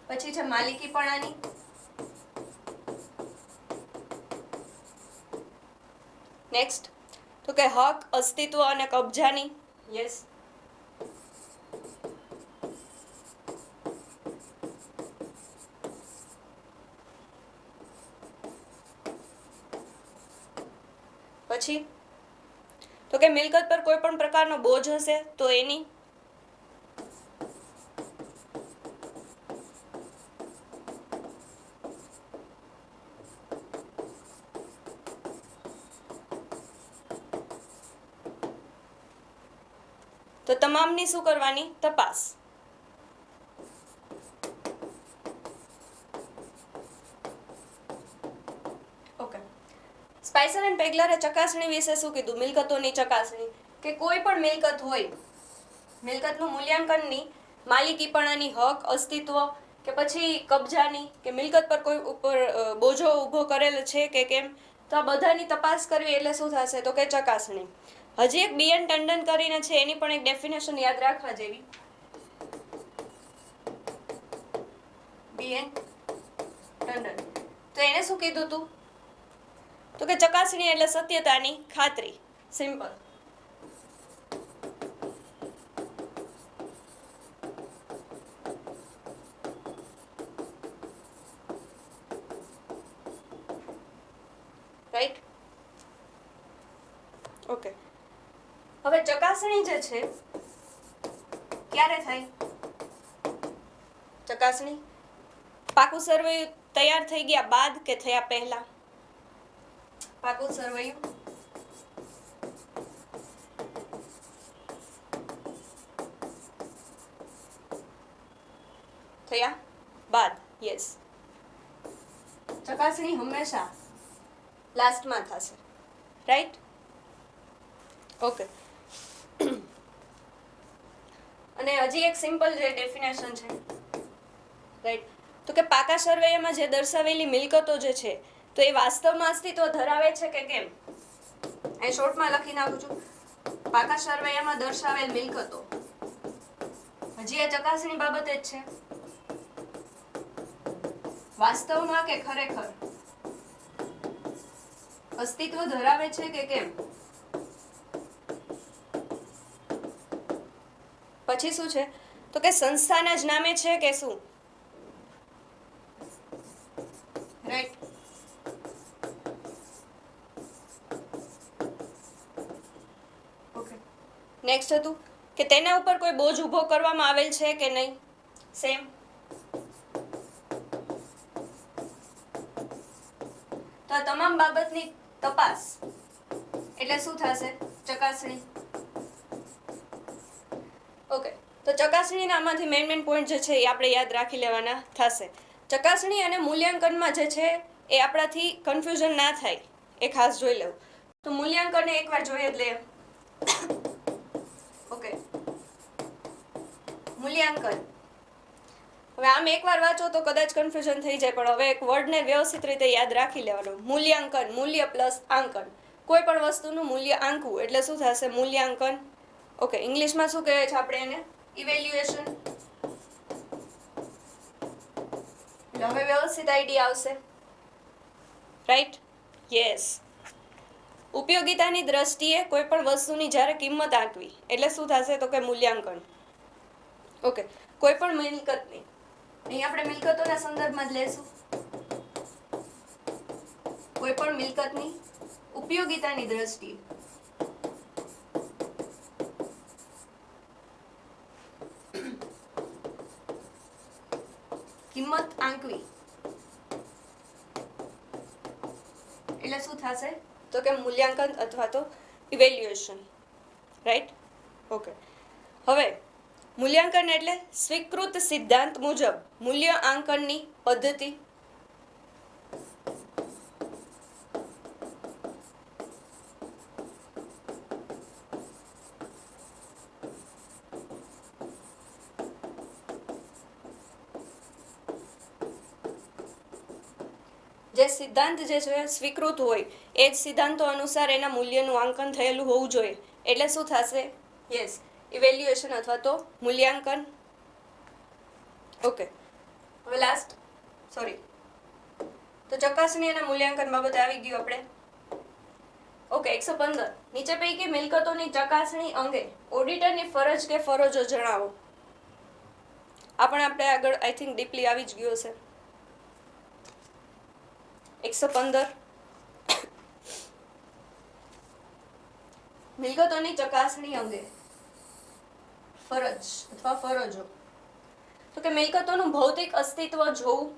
પછી છે માલિકીપણાની, નેક્સ્ટ તો કે હક, અસ્તિત્વ અને કબજાની, યસ. પછી તો કે મિલકત પર કોઈ પણ પ્રકારનો બોજ હશે તો એની, તો તમામની શું કરવાની? તપાસ. ઓકે, સ્પાઇસર એન્ડ પેગલરે ચકાસણી વિશે શું કીધું? મિલકતોની ચકાસણી, કે કોઈ પણ મિલકત હોય, મિલકતનું મૂલ્યાંકનની, માલિકીપણાની, હક, અસ્તિત્વ કે પછી કબજાની, કે મિલકત પર કોઈ ઉપર બોજો ઊભો કરેલ છે કે કેમ, તો આ બધાની તપાસ કરવી એટલે શું થશે? તો કે ચકાસણી. હજી એક બી એન ટંડન કરીને છે, એની પણ એક ડેફિનેશન યાદ રાખવા જેવી. બી એન ટંડન, તો એને શું કીધું હતું? તો કે ચકાસણી એટલે સત્યતાની ખાતરી. સિમ્પલ. રાઈટ? ઓકે, હવે ચકાસણી જે છે ક્યારે થાય? ચકાસણી પાકું સરવૈયું તૈયાર થઈ ગયા બાદ કે થયા પહેલા? પાકું સરવૈયું થયા બાદ, યસ. ચકાસણી હંમેશા લાસ્ટમાં થશે, રાઈટ? ઓકે. અને હજી એક સિમ્પલ જે ડેફિનેશન છે, રાઈટ? તો કે પાકા સરવૈયામાં જે દર્શાવેલી મિલકતો જે છે તો એ વાસ્તવમાં અસ્તિત્વ ધરાવે છે કે કેમ? અહીં શોર્ટમાં લખી નાખું છું, પાકા સરવૈયામાં દર્શાવેલ મિલકતો, હજી એ ચકાસણી બાબતે જ છે, વાસ્તવમાં કે ખરેખર અસ્તિત્વ ધરાવે છે કે કેમ. પછી શું છે તો કે સંસ્થાના જ નામે છે કે શું. રાઈટ. ઓકે. નેક્સ્ટ હતું કે તેના ઉપર કોઈ બોજ ઊભો કરવામાં આવેલ છે કે નહીં. સેમ. તો આ તમામ બાબતની તપાસ એટલે શું થશે, ચકાસણી. ઓકે. તો ચકાસણીના આમાંથી મેઇન પોઈન્ટ જે છે એ આપણે યાદ રાખી લેવાના થશે. ચકાસણી અને મૂલ્યાંકનમાં જે છે એ આપણાથી કન્ફ્યુઝન ના થાય એ ખાસ જોઈ લેવું. તો મૂલ્યાંકન એકવાર જોઈએ જ લે. ઓકે. મૂલ્યાંકન. હવે આમ એકવાર વાંચો તો કદાચ કન્ફ્યુઝન થઈ જાય, પણ હવે એક વર્ડને વ્યવસ્થિત રીતે યાદ રાખી લેવાનો. મૂલ્યાંકન, મૂલ્ય પ્લસ આંકન. કોઈ પણ વસ્તુનું મૂલ્ય આંકવું એટલે શું થશે, મૂલ્યાંકન. ઓકે. ઇંગ્લિશમાં શું કહે છે આપણે એને, ઇવેલ્યુએશન. એટલે હવે વ્યવસ્થિત આઈડિયા આવશે. રાઈટ. યસ. ઉપયોગિતાની દ્રષ્ટિએ કોઈ પણ વસ્તુની જ્યારે કિંમત આંકવી એટલે શું થશે તો કે મૂલ્યાંકન. ઓકે. કોઈ પણ મિલકતની, અહીં આપણે મિલકતોના સંદર્ભમાં જ લેશું. કોઈ પણ મિલકતની ઉપયોગિતાની દ્રષ્ટિએ કિંમત આંકવી એટલે શું થશે તો કે મૂલ્યાંકન અથવા તો ઇવેલ્યુએશન. રાઈટ. ઓકે. હવે મૂલ્યાંકન એટલે સ્વીકૃત સિદ્ધાંત મુજબ મૂલ્ય આંકનની પદ્ધતિ. જે સિદ્ધાંત જે છે સ્વીકૃત હોય એ જ સિદ્ધાંતો અનુસાર એના મૂલ્યનું આંકન થયેલું હોવું જોઈએ એટલે શું થશે, યસ, ઇવેલ્યુએશન અથવા તો મૂલ્યાંકન. ઓકે. હવે લાસ્ટ, સોરી, તો ચકાસણી અને મૂલ્યાંકન બાબતે આવી ગયું આપણે. ઓકે. 115 નીચે પૈકી મિલકતોની ચકાસણી અંગે ઓડિટરની ફરજ કે ફરજો જણાવો. આ પણ આપણે આગળ આઈ થિંક ડીપલી આવી જ ગયો છે. 115 મિલકતોની ચકાસણી અંગે ફરજ અથવા ફરજો. તો કે મિલકતોનું ભૌતિક અસ્તિત્વ જોવું.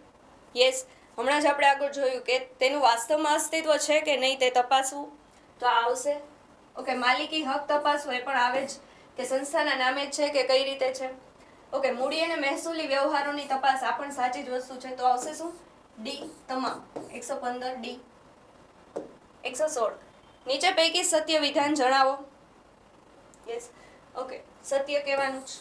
યસ. હમણાં જ આપણે આગળ જોયું કે તેનું વાસ્તવમાં અસ્તિત્વ છે કે નહીં તે તપાસવું, તો આ આવશે. ઓકે. માલિકી હક તપાસવો એ પણ આવે જ, કે સંસ્થાના નામે જ છે કે કઈ રીતે છે. ઓકે. મૂડી અને મહેસૂલી વ્યવહારોની તપાસ આ પણ સાચી જ વસ્તુ છે, તો આવશે શું, ડી તમામ. 115 ડી. 116 નીચે પૈકી સત્ય વિધાન જણાવો. યસ. ઓકે. સત્ય કહેવાનું જ.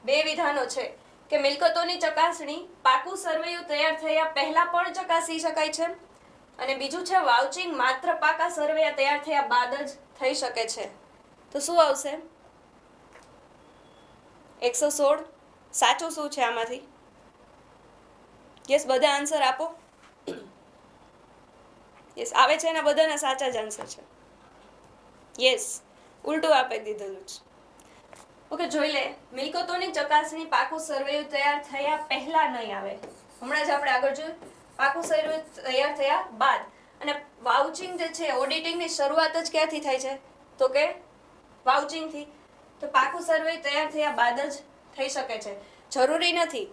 બે વિધાનો છે કે મિલકતોની ચકાસણી પાકું સર્વેયું તૈયાર થયા પહેલા પણ ચકાસી શકાય છે, અને બીજું છે વાઉચિંગ માત્ર પાકા સર્વે તૈયાર થયા બાદ જ થઈ શકે છે. તો શું આવશે, 116. સાચું શું છે આમાંથી? યસ. બધા આન્સર આપો. યસ. આવે છે એના બધાના સાચા જ આન્સર છે. યસ. ઉલટું આપી દીધેલું છે. ઓકે. જોઈ લે. મિલકતોની ચકાસણી પાકું સર્વે તૈયાર થયા પહેલા નહીં આવે. હમણાં જ આપણે આગળ જોયું પાકું સર્વે તૈયાર થયા બાદ. અને વાઉચિંગ જે છે, ઓડિટિંગની શરૂઆત જ ક્યાંથી થાય છે તો કે વાઉચિંગથી. તો પાકું સર્વે તૈયાર થયા બાદ જ થઈ શકે છે. જરૂરી નથી,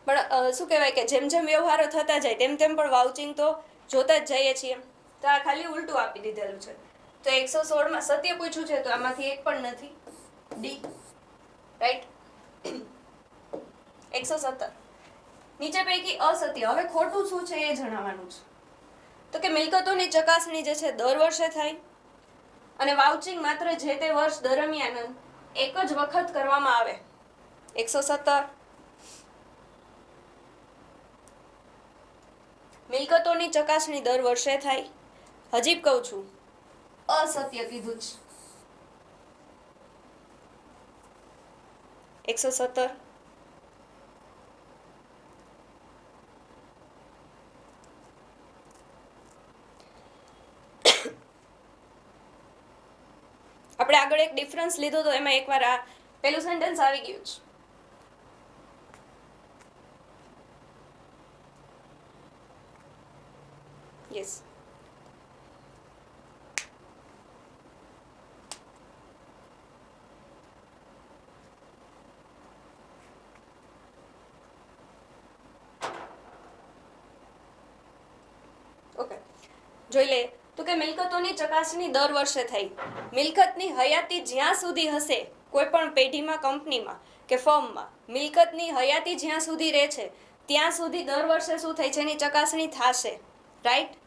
પણ શું કહેવાય કે જેમ જેમ વ્યવહારો થતા જાય તેમ તેમ પણ વાઉચિંગ તો જોતા જ જઈએ છીએ. તો આ ખાલી ઉલટું આપી દીધેલું છે. તો 116 સત્ય પૂછ્યું છે, તો આમાંથી એક પણ નથી, ડી. રાઈટ. 117 નીચે પૈકી અસત્ય. હવે ખોટું શું છે એ જણાવવાનું છે. તો કે મિલકતોની ચકાસણી જે છે દર વર્ષે થાય, અને વાઉચિંગ માત્ર જે તે વર્ષ દરમિયાન એક જ વખત કરવામાં આવે. 117 મિલકતોની ચકાસણી દર વર્ષે થાય. હજી કહું છું, અસત્ય કીધું છે. 117 આપણે આગળ એક ડિફરન્સ લીધો તો એમાં એકવાર આ પેલું સેન્ટેન્સ આવી ગયું છે. યસ. ઓકે, જોઈ લે તો કે મિલકતોની ચકાસણી દર વર્ષે થઈ. મિલકતની હયાતી જ્યાં સુધી હશે, કોઈ પણ પેઢીમાં, કંપનીમાં કે ફર્મમાં મિલકતની હયાતી જ્યાં સુધી રહે છે ત્યાં સુધી દર વર્ષે શું થાય છે, એની ચકાસણી થશે. રાઈટ?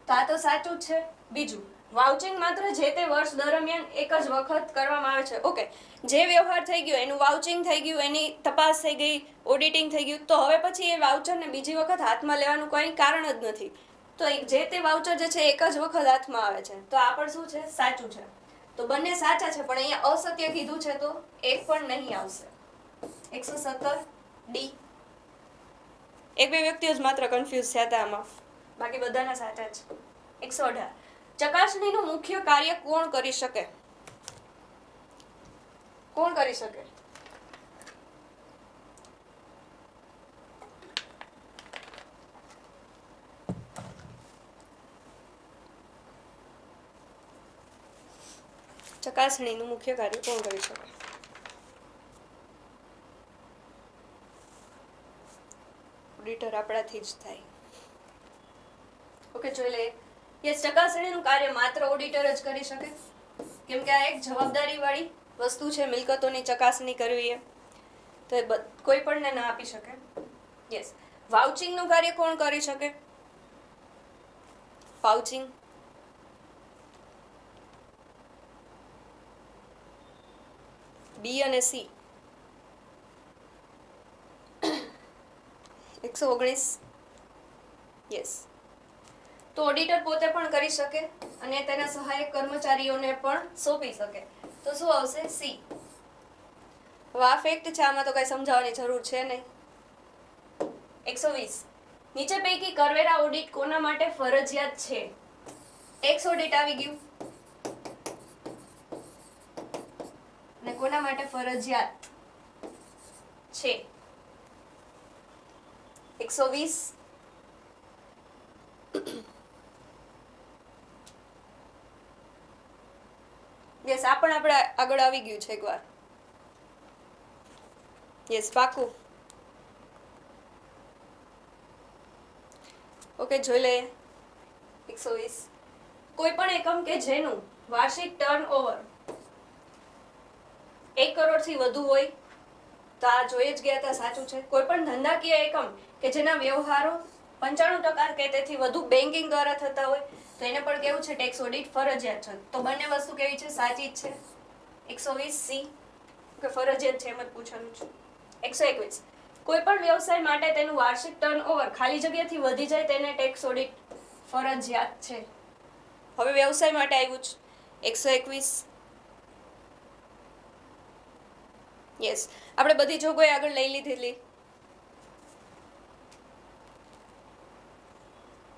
તો આ તો સાચું જ છે. બીજું, વાઉચિંગ માત્ર જે તે વર્ષ દરમિયાન એક જ વખત કરવામાં આવે છે. ઓકે, જે વ્યવહાર થઈ ગયો એનું વાઉચિંગ થઈ ગયું, એની તપાસ થઈ ગઈ, ઓડિટિંગ થઈ ગયું, તો હવે પછી એ વાઉચરને બીજી વખત હાથમાં લેવાનું કોઈ કારણ જ નથી. તો જે તે વાઉચર જે છે એક જ વખત હાથમાં આવે છે. તો આ પણ શું છે? સાચું છે. તો બંને સાચા છે, પણ અહીંયા અસત્ય કીધું છે તો એક પણ નહીં આવશે. 117 ડી. એક બે વ્યક્તિઓ જ માત્ર કન્ફ્યુઝ થયા હતા આમાં, બાકી બધાના સાચા છે. 118 ચકાસણીનું મુખ્ય કાર્ય કોણ કરી શકે? કોણ કરી શકે? ચકાસણીનું મુખ્ય કાર્ય કોણ કરી શકે? ઓડિટર આપણાથી જ થાય. ઓકે, જોઈ લઈએ. યસ, ચકાસણીનું કાર્ય માત્ર ઓડિટર જ કરી શકે, કેમ કે આ એક જવાબદારી વાળી વસ્તુ છે, મિલકતોની ચકાસણી કરવી એ. તો એ કોઈ પણને ના આપી શકે. યસ. વાઉચિંગનું કાર્ય કોણ કરી શકે? વાઉચિંગ બી અને સી. 119. યસ. તો ઓડિટર પોતે પણ કરી શકે અને તેના સહાયક કર્મચારીઓને પણ સોંપી શકે. તો શું આવશે? સી. હવે આ ફેક્ટ છે, આમાં તો કઈ સમજાવવાની જરૂર છે નહીં. 120 નીચે પૈકી કરવેરા ઓડિટ કોના માટે ફરજિયાત છે? ટેક્સ ઓડિટ આવી ગયું, અને કોના માટે ફરજિયાત છે? 120. યસ, આ પણ આપણે આગળ આવી ગયું છે એકવાર. યસ, પાકું. ઓકે, જોઈ લઈએ. 120 કોઈ પણ એકમ કે જેનું વાર્ષિક ટર્નઓવર 1 કરોડથી વધુ હોય, તો આ જોઈ જ ગયા હતા, સાચું છે. કોઈ પણ ધંધાકીય એકમ કે જેના વ્યવહારો 95% કે તેથી વધુ બેન્કિંગ દ્વારા થતા હોય, તો એને પણ કેવું છે? ટેક્સ ઓડિટ ફરજિયાત છે. તો બંને વસ્તુ કેવી છે? સાચી જ છે. 120 સી કે ફરજિયાત છે એમ જ પૂછવાનું છે. 121 કોઈ પણ વ્યવસાય માટે તેનું વાર્ષિક ટર્નઓવર ખાલી જગ્યાથી વધી જાય તેને ટેક્સ ઓડિટ ફરજિયાત છે. હવે વ્યવસાય માટે આવ્યું છે. 121. યસ, આપણે બધી જોગવાઈ આગળ લઈ લીધેલી.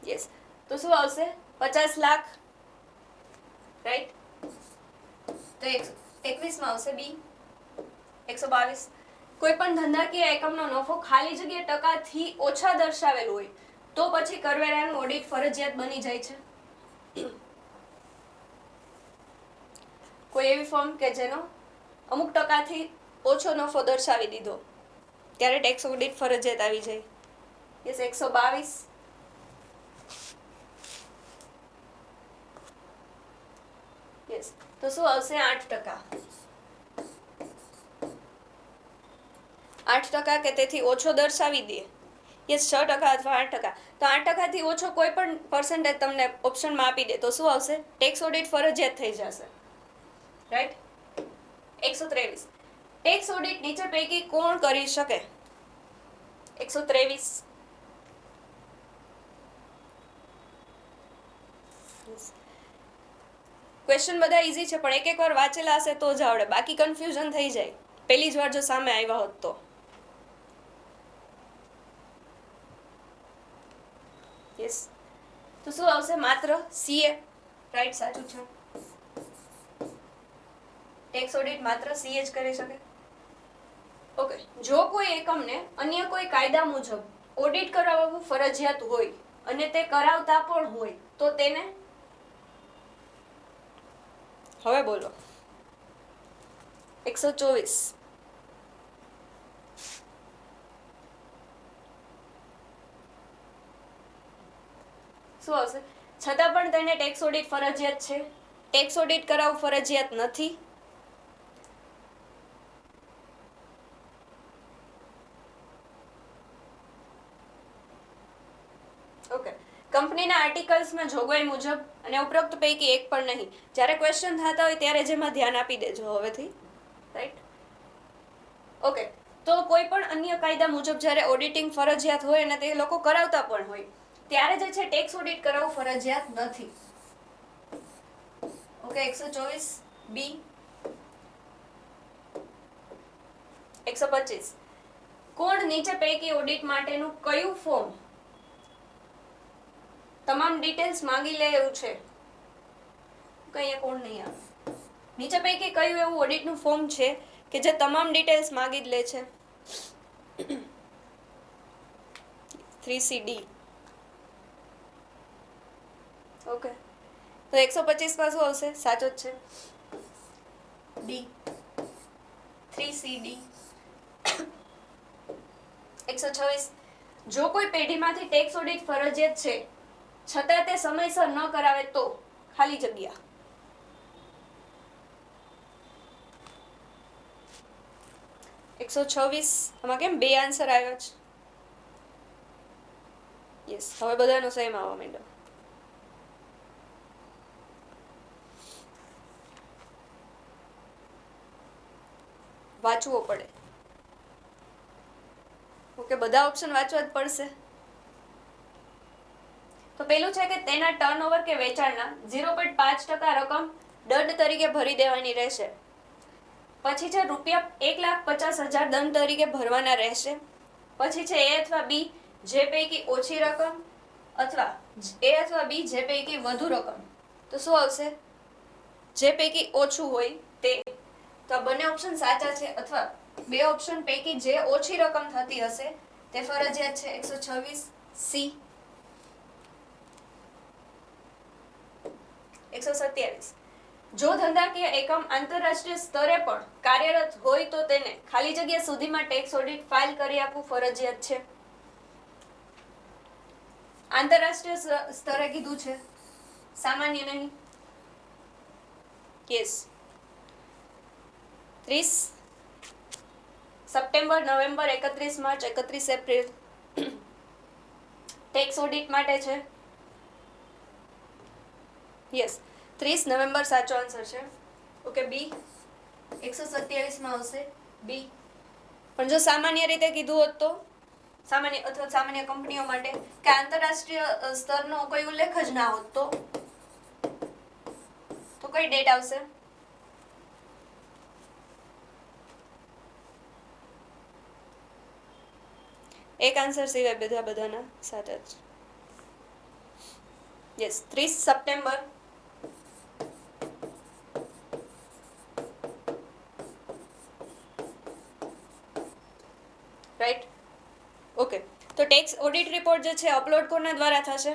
યસ, તો શું આવશે? 50 લાખ. રાઈટ? તો 121 માં આવશે બી. 122 કોઈ પણ ધંધાકીય એકમનો નફો ખાલી જગ્યા ટકાથી ઓછા દર્શાવેલ હોય, તો પછી કરવેરાનું ઓડિટ ફરજિયાત બની જાય છે. કોઈ એવી ફર્મ કે જેનો અમુક ટકાથી ઓછો નફો દર્શાવી દીધો, ત્યારે ટેક્સ ઓડિટ ફરજિયાત આવી જાય. યસ, 122. યસ, તો શું આવશે? 8%. 8% કે તેથી ઓછો દર્શાવી દે. યસ, 6% અથવા 8%. તો 8%થી ઓછો કોઈ પણ પર્સન્ટેજ તમને ઓપ્શનમાં આપી દે તો શું આવશે? ટેક્સ ઓડિટ ફરજિયાત થઈ જશે. રાઈટ? 123 ટેક્સ ઓડિટ નીચે પૈકી કોણ કરી શકે? 123. ક્વેશ્ચન બધા ઈઝી છે, પણ એક વાર વાંચેલા હશે તો જ આવડે, બાકી કન્ફ્યુઝન થઈ જાય પહેલી જ વાર જો સામે આવ્યા હોત તો. યસ, તો શું આવશે? માત્ર સીએ. રાઈટ, સાચું છે. ટેક્સ ઓડિટ માત્ર સીએ જ કરી શકે? ઓકે, જો કોઈ એકમને અન્ય કોઈ કાયદા મુજબ ઓડિટ કરાવવું ફરજિયાત હોય અને તે કરાવતા પણ હોય તો તેને, હવે બોલો 124 શું આવશે? છતાં પણ તેને ટેક્સ ઓડિટ ફરજિયાત છે, ટેક્સ ઓડિટ કરાવવું ફરજિયાત નથી. ઓકે, કંપનીના આર્ટિકલ્સમાં જોગવાઈ મુજબ અને ઉપરોક્ત પૈકી એક પણ નહીં. જ્યારે ક્વેશ્ચન થતા હોય ત્યારે જેમાં ધ્યાન આપી દેજો હવેથી, રાઈટ? ઓકે, તો કોઈ પણ અન્ય કાયદા મુજબ જ્યારે ઓડિટિંગ ફરજિયાત હોય અને તે લોકો કરાવતા પણ હોય ત્યારે જે છે ટેક્સ ઓડિટ કરાવવું ફરજિયાત નથી. ઓકે, 124 બી 125 કોણ નીચે પૈકી ઓડિટ માટેનું કયું ફોર્મ તમામ ડિટેલ્સ માંગી લે એવું છે? કઈ કોણ નહીં આવે. નીચે પૈકી કયું એવું ઓડિટનું ફોર્મ છે કે જે તમામ ડિટેલ્સ માંગી જ લે છે? 3CD. ઓકે, તો 125 માં શું આવશે? સાચો જ છે, ડી 3CD. 126 જો કોઈ પેઢીમાંથી ટેક્સ ઓડિટ ફરજિયાત છે છતાં તે સમયસર ન કરાવે તો, ખાલી જગ્યા. એકસો 26 આમાં કેમ બે આન્સર આવ્યા છે? યસ, હવે બધાનો સેમ આવવા માંડ્યો. વાંચવો પડે. ઓકે, બધા ઓપ્શન વાંચવા જ પડશે. તો પેલું છે કે તેના ટર્નઓવર કે વેચાણના 0.5% રકમ દંડ તરીકે ભરી દેવાની રહેશે. પછી છે ₹1,50,000 દંડ તરીકે ભરવાના રહેશે. પછી છે એ અથવા બી જે પૈકી ઓછી રકમ અથવા એ અથવા બી જે પૈકી વધુ રકમ. તો શું આવશે? જે પૈકી ઓછું હોય તે. તો આ બંને ઓપ્શન સાચા છે, અથવા બે ઓપ્શન પૈકી જે ઓછી રકમ થતી હશે તે ફરજિયાત છે. 126 સી. 127 જો ધંધાકીય એકમ આંતરરાષ્ટ્રીય સ્તરે પણ કાર્યરત હોય તો તેને ખાલી જગ્યા સુધીમાં ટેક્સ ઓડિટ ફાઇલ કરી આપવું ફરજિયાત છે. આંતરરાષ્ટ્રીય સ્તરે કીધું છે, સામાન્ય નહીં. Yes. 30 September, November, 31 March, 31 April tax audit માટે છે. યસ, 30 નવેમ્બર સાચો આન્સર છે. ઓકે, બી 127 માં આવશે બી. પણ જો સામાન્ય રીતે કીધું હોત તો, સામાન્ય અથવા સામાન્ય કંપનીઓ માટે કે આંતરરાષ્ટ્રીય સ્તરનો કોઈ ઉલ્લેખ જ ના હોત તો કઈ ડેટ આવશે? એક આન્સર સિવાય બધાના સાચા જ. Yes, 30 September. રાઈટ. ઓકે, તો ટેક્સ ઓડિટ રિપોર્ટ જે છે અપલોડ કોના દ્વારા થશે?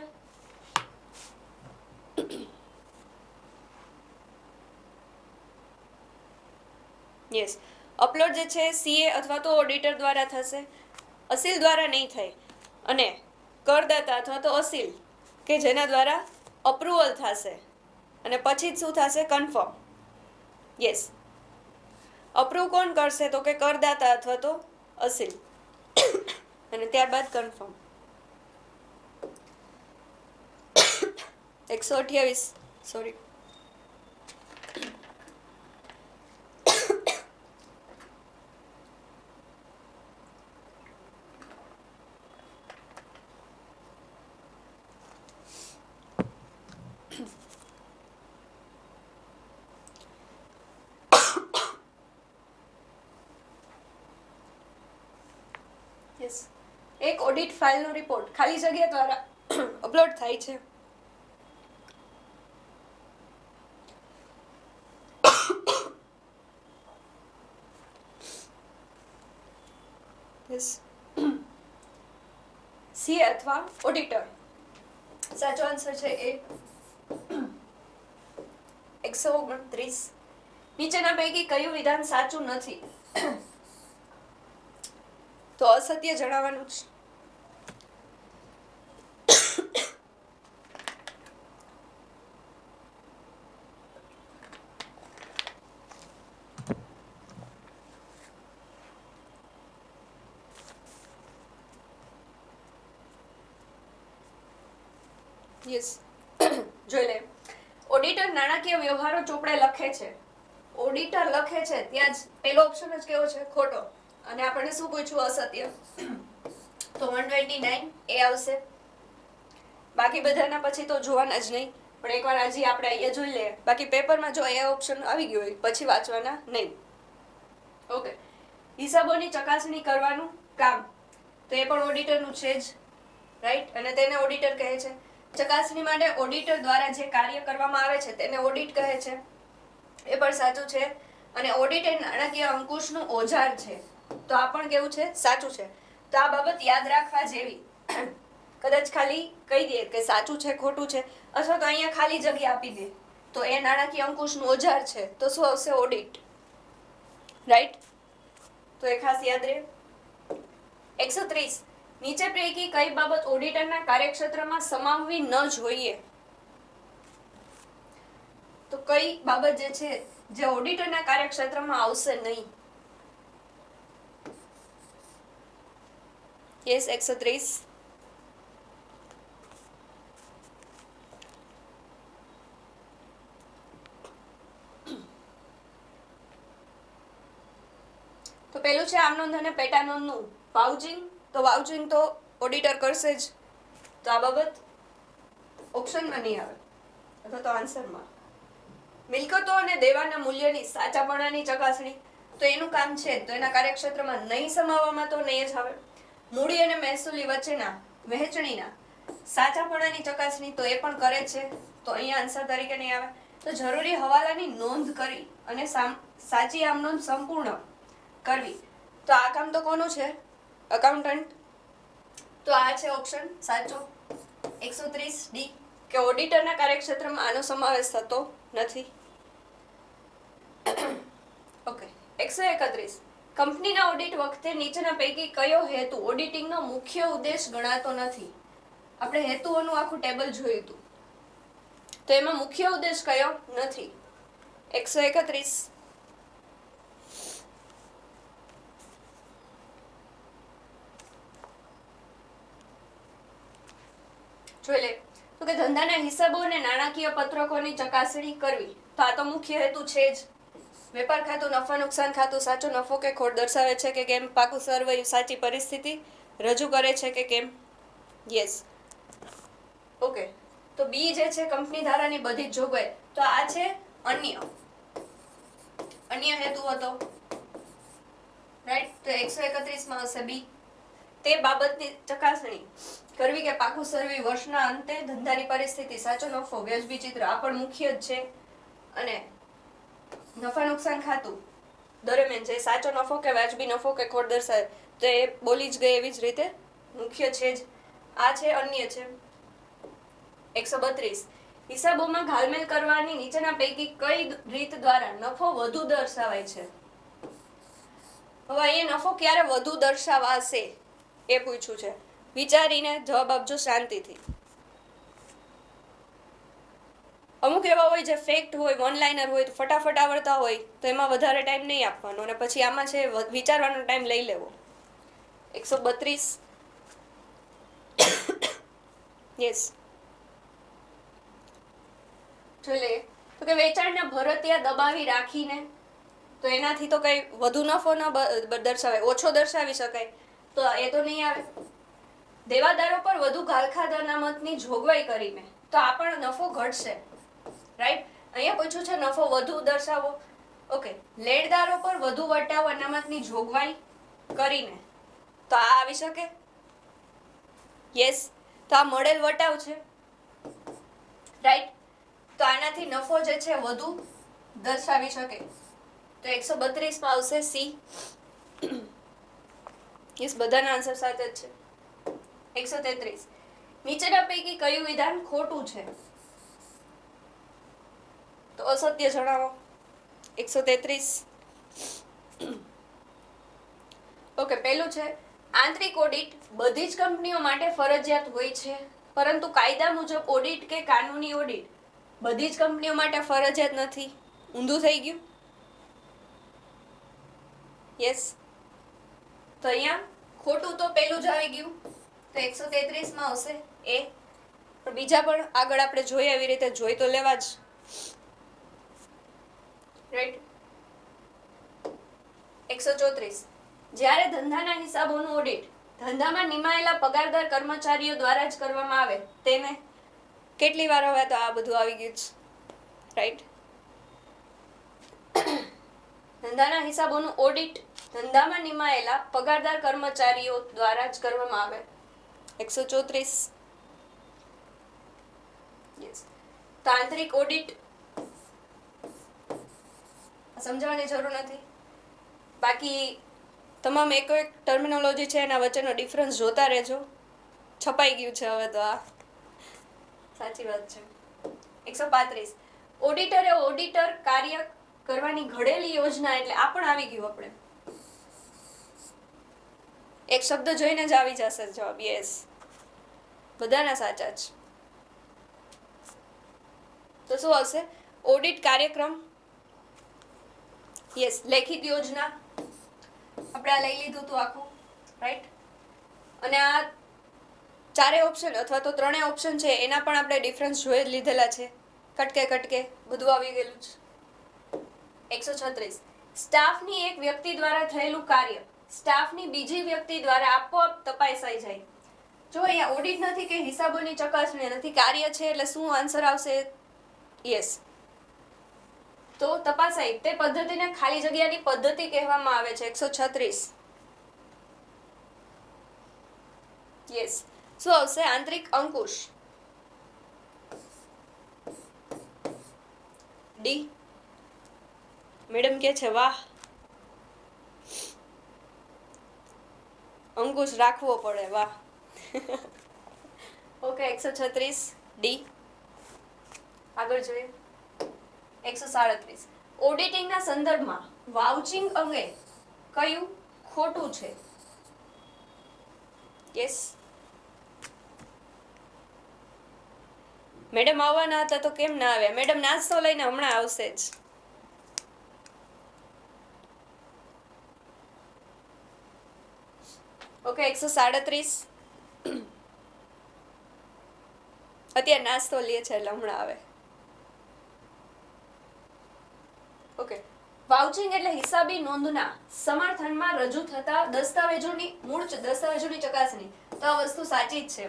યસ, અપલોડ જે છે સીએ અથવા તો ઓડિટર દ્વારા થશે, અસીલ દ્વારા નહીં થાય. અને કરદાતા અથવા તો અસીલ કે જેના દ્વારા અપ્રુવલ થશે અને પછી જ શું થશે? કન્ફર્મ. યસ, અપ્રૂવ કોણ કરશે? તો કે કરદાતા અથવા તો અસીલ, અને ત્યારબાદ કન્ફર્મ. 128 સોરી. યસ, એક ઓડિટ ફાઇલનો રિપોર્ટ ખાલી જગ્યા દ્વારા અપલોડ થાય છે. યસ, સી અથવા ઓડિટર. સાચો આન્સર છે એ. 129. નીચેના પૈકી કયું વિધાન સાચું નથી? તો અસત્ય જણાવવાનું છે. યસ, જોઈ લે. ઓડિટર નાણાકીય વ્યવહારો ચોપડે લખે છે. ઓડિટર લખે છે ત્યાં જ પેલો ઓપ્શન જ કેવો છે? ખોટો. અને આપણને શું પૂછ્યું? અસત્ય. તો 129 એ આવશે. બાકી બધાના પછી તો જોવાના જ નહીં, પણ એકવાર હજી આપણે અહીંયા જોઈ લઈએ. બાકી પેપરમાં જો એ ઓપ્શન આવી ગયો હોય પછી વાંચવાના નહીં. ઓકે, હિસાબોની ચકાસણી કરવાનું કામ તો એ પણ ઓડિટરનું છે જ, રાઈટ? અને તેને ઓડિટર કહે છે. ચકાસણી માટે ઓડિટર દ્વારા જે કાર્ય કરવામાં આવે છે તેને ઓડિટ કહે છે. એ પણ સાચું છે. અને ઓડિટ એ નાણાકીય અંકુશનું ઓજાર છે. તો આ પણ કેવું છે? સાચું છે. તો આ બાબત યાદ રાખવા જેવી. કદાચ ખાલી કહી દે કે સાચું છે ખોટું છે, અથવા તો અહીંયા ખાલી જગ્યા આપી દે તો એ નાણાકીય અંકુશનું ઓજાર છે, તો શું આવશે? Audit, right? તો એ ખાસ યાદ રહે. 130. નીચે પૈકી કઈ બાબત ઓડિટરના કાર્યક્ષેત્રમાં સમાવવી ન જોઈએ? તો કઈ બાબત જે છે જે ઓડિટરના કાર્યક્ષેત્રમાં આવશે નહીં? યસ, 130. તો પેલું છે આમ નોંધ અને પેટા નોંધનું વાઉચિંગ. તો વાઉચિંગ તો ઓડિટર કરશે જ. તો આ બાબત ઓપ્શનમાં નહીં આવે, અથવા તો આન્સરમાં. મિલકતો અને દેવાના મૂલ્યની સાચાપણાની ચકાસણી તો એનું કામ છે, તો એના કાર્યક્ષેત્રમાં નહીં સમાવવામાં તો નહીં જ આવે. મૂડી અને મહેસૂલી વચ્ચેના વહેંચણીના સાચાપણાની ચકાસણી તો એ પણ કરે છે, તો અહીંયા આન્સર તરીકે નહીં આવે. તો જરૂરી હવાલાની નોંધ કરી અને સાચી આમ નોંધ સંપૂર્ણ કરવી, તો આ કામ તો કોનું છે? અકાઉન્ટન્ટ. તો આ છે ઓપ્શન સાચો 130D, કે ઓડિટરના કાર્યક્ષેત્રમાં આનો સમાવેશ થતો નથી. ઓકે, 131. કંપનીના ઓડિટ વખતે નીચેના પૈકી કયો હેતુ ઓડિટિંગનો મુખ્ય ઉદ્દેશ ગણાતો નથી? આપણે હેતુઓનું આખું ટેબલ જોયું હતું, તો એમાં મુખ્ય ઉદ્દેશ કયો નથી? 131. જોઈ લે. તો કે ધંધાના હિસાબો અને નાણાકીય પત્રકોની ચકાસણી કરવી, તો આ તો મુખ્ય હેતુ છે જ. વેપાર ખાતું નફા નુકસાન ખાતું સાચો નફો કે ખોટ દર્શાવે છે કે કેમ? પાકું સર્વે સાચી પરિસ્થિતિ રજૂ કરે છે કે કેમ? યસ. ઓકે, તો બી જે છે કંપની ધારાની બધી જ જોગવાઈ, તો આ છે અન્ય હેતુ હતો, રાઈટ? તો 131 માં હશે બી. તે બાબતની ચકાસણી કરવી કે પાકું સર્વે વર્ષના અંતે ધંધાની પરિસ્થિતિ સાચો નફો વ્યાજબી ચિત્ર આ પણ મુખ્ય જ છે. અને નફા નુકસાન ખાતું દરમિયાન જે સાચો નફો કે વ્યાજબી નફો કે ખોટ દર્શાવે તો એ બોલી જ ગઈ એવી જ રીતે મુખ્ય છે જ. આ છે અન્ય છે. 132. હિસાબોમાં ઘાલમેલ કરવાની નીચેના પૈકી કઈ રીત દ્વારા નફો વધુ દર્શાવાય છે? હવે એ નફો ક્યારે વધુ દર્શાવાશે એ પૂછ્યું છે. વિચારીને જવાબ આપજો શાંતિથી. અમુક એવા હોય જે ફેક્ટ હોય, વન લાઇનર હોય, તો ફટાફટ આવડતા હોય તો એમાં વધારે ટાઈમ નહીં આપવાનો, અને પછી આમાં છે વિચારવાનો ટાઈમ લઈ લેવો. 132. યસ, જોઈ લે. તો કે વેચાણના ભરતિયા દબાવી રાખીને તો એનાથી તો કઈ વધુ નફો ન દર્શાવાય, ઓછો દર્શાવી શકાય, તો એ તો નહીં આવે. દેવાદારો પર વધુ ગાલખાદ અનામતની જોગવાઈ કરીને તો આ પણ નફો ઘટશે, રાઈટ? અહીંયા પૂછ્યું છે નફો વધુ દર્શાવો. ઓકે, લેણદારો પર વધુ વટાવ અનામતની જોગવાઈ કરીને તો આ આવી શકે? યસ. તો આ મળેલ વટાવ છે, રાઈટ? તો આનાથી નફો જે છે વધુ દર્શાવી શકે. તો 132 માં આવશે સી. યસ, બધાના આન્સર સાથે જ છે. 133. નીચેના પૈકી કયું વિધાન ખોટું છે? તો અસત્ય જણાવો. 133. ઓકે, પહેલું છે આંતરિક ઓડિટ બધી જ કંપનીઓ માટે ફરજિયાત હોય છે, પરંતુ કાયદા મુજબ ઓડિટ કે કાનૂની ઓડિટ બધી જ કંપનીઓ માટે ફરજિયાત નથી. ઊંધું થઈ ગયું. યસ, તો અહીંયા ખોટું તો પહેલું જ આવી ગયું, તો 133 માં આવશે એ. પણ બીજા પણ આગળ આપણે જોઈએ એવી રીતે જોઈ તો લેવા જ, રાઈટ. 134. જ્યારે ધંધાના હિસાબોનું ઓડિટ ધંધામાં નિમાયેલા પગારદાર કર્મચારીઓ દ્વારા જ કરવામાં આવે તેને કેટલી વાર હવે તો આ બધું આવી ગયું છે, રાઈટ. ધંધાના હિસાબોનું ઓડિટ ધંધામાં નિમાયેલા પગારદાર કર્મચારીઓ દ્વારા જ કરવામાં આવે. 134. યસ, તાંત્રિક ઓડિટ સમજવાની જરૂર નથી. બાકી તમામ એક ટર્મિનોલોજી છે એના વચ્ચેનો ડિફરન્સ જોતા રહેજો. છપાઈ ગયું છે હવે તો આ સાચી વાત છે. 135. ઓડિટર એ ઓડિટર કાર્ય કરવાની ઘડેલી યોજના, એટલે આ પણ આવી ગયું. આપણે એક શબ્દ જોઈને જ આવી જશે જવાબ. યસ, બધાના સાચા જ. તો શું આવશે? ઓડિટ કાર્યક્રમ. યસ, લેખિત યોજના. આપણે આ લઈ લીધું હતું આખું, રાઈટ. અને આ ચારે ઓપ્શન અથવા તો ત્રણેય ઓપ્શન છે એના પણ આપણે ડિફરન્સ જોઈ લીધેલા છે. કટકે બધું આવી ગયેલું છે. 136. સ્ટાફની એક વ્યક્તિ દ્વારા થયેલું કાર્ય સ્ટાફની બીજી વ્યક્તિ દ્વારા આપોઆપ તપાસાઈ જાય. જો અહીંયા ઓડિટ નથી કે હિસાબોની ચકાસણી નથી, કાર્ય છે, એટલે શું આન્સર આવશે? યસ, તો તપાસાઈ તે પદ્ધતિને ખાલી જગ્યાની પદ્ધતિ કહેવામાં આવે છે. 136. યસ, શું આવશે? આંતરિક અંકુશ. ડી. મેડમ કે છે વાહ, અંકુશ રાખવો પડે, વાહ. Okay, 136 D. આગળ જોઈએ. 137. ઓડિટિંગના સંદર્ભમાં વાઉચિંગ અંગે કયું ખોટું છે? યસ, મેડમ આવવાના હતા તો કેમ ના આવ્યા? મેડમ નાસ્તો લઈને હમણાં આવશે જ. ઓકે, 137. અત્યારે નાસ્તો લે છે એટલે હમણાં આવે. ઓકે, વાઉચિંગ એટલે હિસાબી નોંધના સમર્થનમાં રજૂ થતા દસ્તાવેજોની મૂળ દસ્તાવેજોની ચકાસણી. તો આ વસ્તુ સાચી જ છે.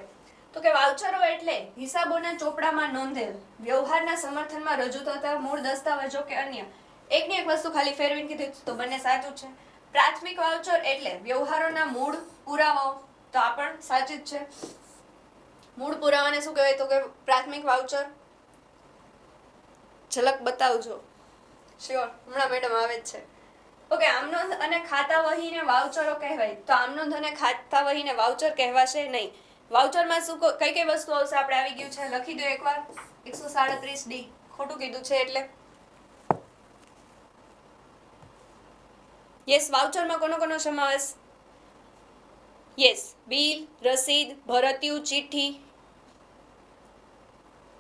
તો કે વાઉચરો એટલે હિસાબોના ચોપડામાં નોંધેલ વ્યવહારના સમર્થનમાં રજૂ થતા મૂળ દસ્તાવેજો કે અન્ય. એકની એક વસ્તુ ખાલી ફેરવીને કીધી તો બંને સાચું છે. પ્રાથમિક વાઉચર એટલે વ્યવહારોના મૂળ પુરાવાઓ. તો આ પણ સાચું જ છે. મૂળ પુરાવાને શું કહેવાય? તો કે પ્રાથમિક વાઉચર. ઝલક બતાવજો. શ્યોર, હમણાં મેડમ આવે જ છે. ઓકે, આમનોંધ અને ખાતા વહીને વાઉચરો કહેવાય. તો આમનોંધ અને ખાતા વહીને વાઉચર કહેવાશે નહીં. વાઉચરમાં શું કઈ કઈ વસ્તુ આવશે? આપણે આવી ગયું છે, લખી દો એકવાર. 137 ડી. ખોટું કીધું છે એટલે. યસ, વાઉચરમાં કોનો સમાવેશ? યસ, બિલ, રસીદ, ભરતીયું, ચિઠ્ઠી.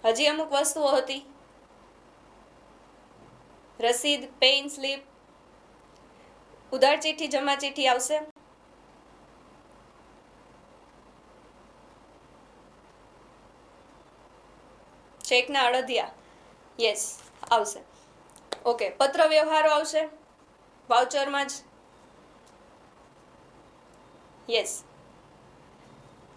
હજી અમુક વસ્તુઓ હતી. રસીદ, પેઇન સ્લીપ, ઉધાર ચિઠ્ઠી, જમા ચિઠ્ઠી આવશે. ચેકના અડધિયા. યસ, આવશે. ઓકે, પત્ર વ્યવહારો આવશે વાઉચરમાં જ. યસ,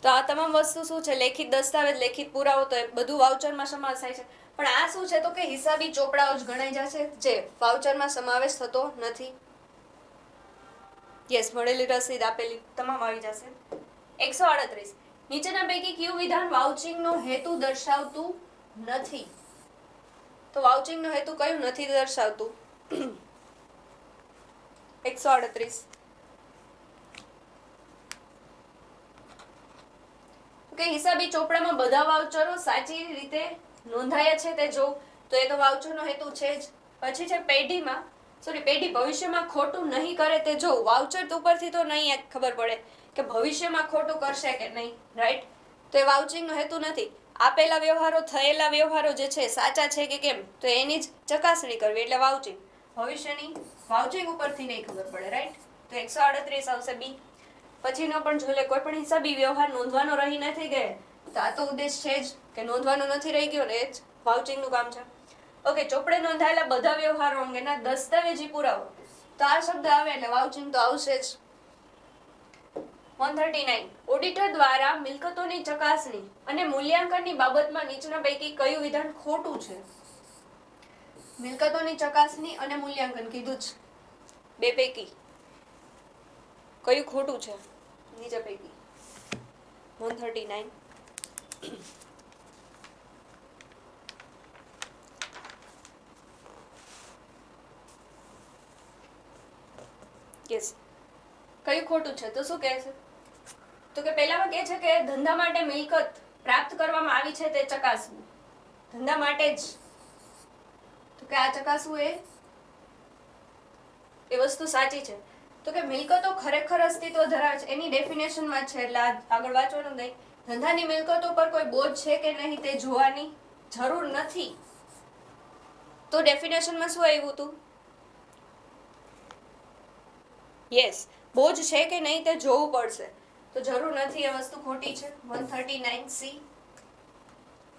તો આ તમામ વસ્તુ શું છે? લેખિત દસ્તાવેજ, લેખિત પુરાવો. તો એ બધું વાઉચરમાં સમાવેશ થાય છે. પણ આ શું છે? તો કે હિસાબી ચોપડાઓ જ ગણાઈ જશે, જે વાઉચરમાં સમાવેશ થતો નથી. યસ, મળેલી રસીદ, આપેલી તમામ આવી જશે. 138. નીચેના પૈકી કયું વિધાન વાઉચિંગનો હેતુ દર્શાવતું નથી? તો વાઉચિંગનો હેતુ કયું નથી દર્શાવતું? 138. કે હિસાબી ચોપડામાં બધા વાઉચરો સાચી રીતે નોંધાયા છે તે જો, તો એ તો વાઉચરનો હેતુ છે જ. પછી છે પેઢી ભવિષ્યમાં ખોટું નહીં કરે તે જો. વાઉચર ઉપરથી તો નહીં ખબર પડે કે ભવિષ્યમાં ખોટું કરશે કે નહીં, રાઈટ? તો એ વાઉચિંગનો હેતુ નથી. આપેલા વ્યવહારો, થયેલા વ્યવહારો જે છે સાચા છે કે કેમ, તો એની જ ચકાસણી કરવી એટલે વાઉચિંગ. ભવિષ્યની વાઉચિંગ ઉપરથી નહીં ખબર પડે, રાઈટ? તો 138 આવશે બી. પછીનો પણ જોઈ લે, કોઈ પણ હિસાબી વ્યવહાર નોંધવાનો રહી નથી ગયે, તો આ તો ઉદ્દેશ છે જ કે નોંધવાનો નથી રહી ગયો ને, એ જ વાઉચિંગનું કામ છે. ઓકે, ચોપડે નોંધાયેલા બધા વ્યવહારો અંગેના દસ્તાવેજી પુરાવો, તો આ શબ્દ આવે એટલે વાઉચિંગ તો આવશે જ. 139. ઓડિટર દ્વારા મિલકતોની ચકાસણી અને મૂલ્યાંકનની બાબતમાં નીચેના પૈકી કયું વિધાન ખોટું છે? મિલકતોની ચકાસણી અને મૂલ્યાંકન કીધું જ, બે પૈકી કયું ખોટું છે નીચે પૈકી? 139. યસ, કયું ખોટું છે? તો શું કહે છે? તો કે પહેલામાં કહે છે કે ધંધા માટે મિલકત પ્રાપ્ત કરવામાં આવી છે તે ચકાસવું. ધંધા માટે જ. તો કે આ ચકાસવું એ વસ્તુ સાચી છે. તો કે મિલકતો ખરેખર અસ્તિત્વ ધરાવે છે એની ડેફિનેશનમાં છે, એટલે આગળ વાંચવાનું નહીં. ધંધાની મિલકતો પર કોઈ બોજ છે કે નહીં તે જોવાની જરૂર નથી. તો ડેફિનેશનમાં શું આવ્યું હતું? યસ, બોજ છે કે નહીં તે જોવું પડશે. તો જરૂર નથી, એ વસ્તુ ખોટી છે. 139C.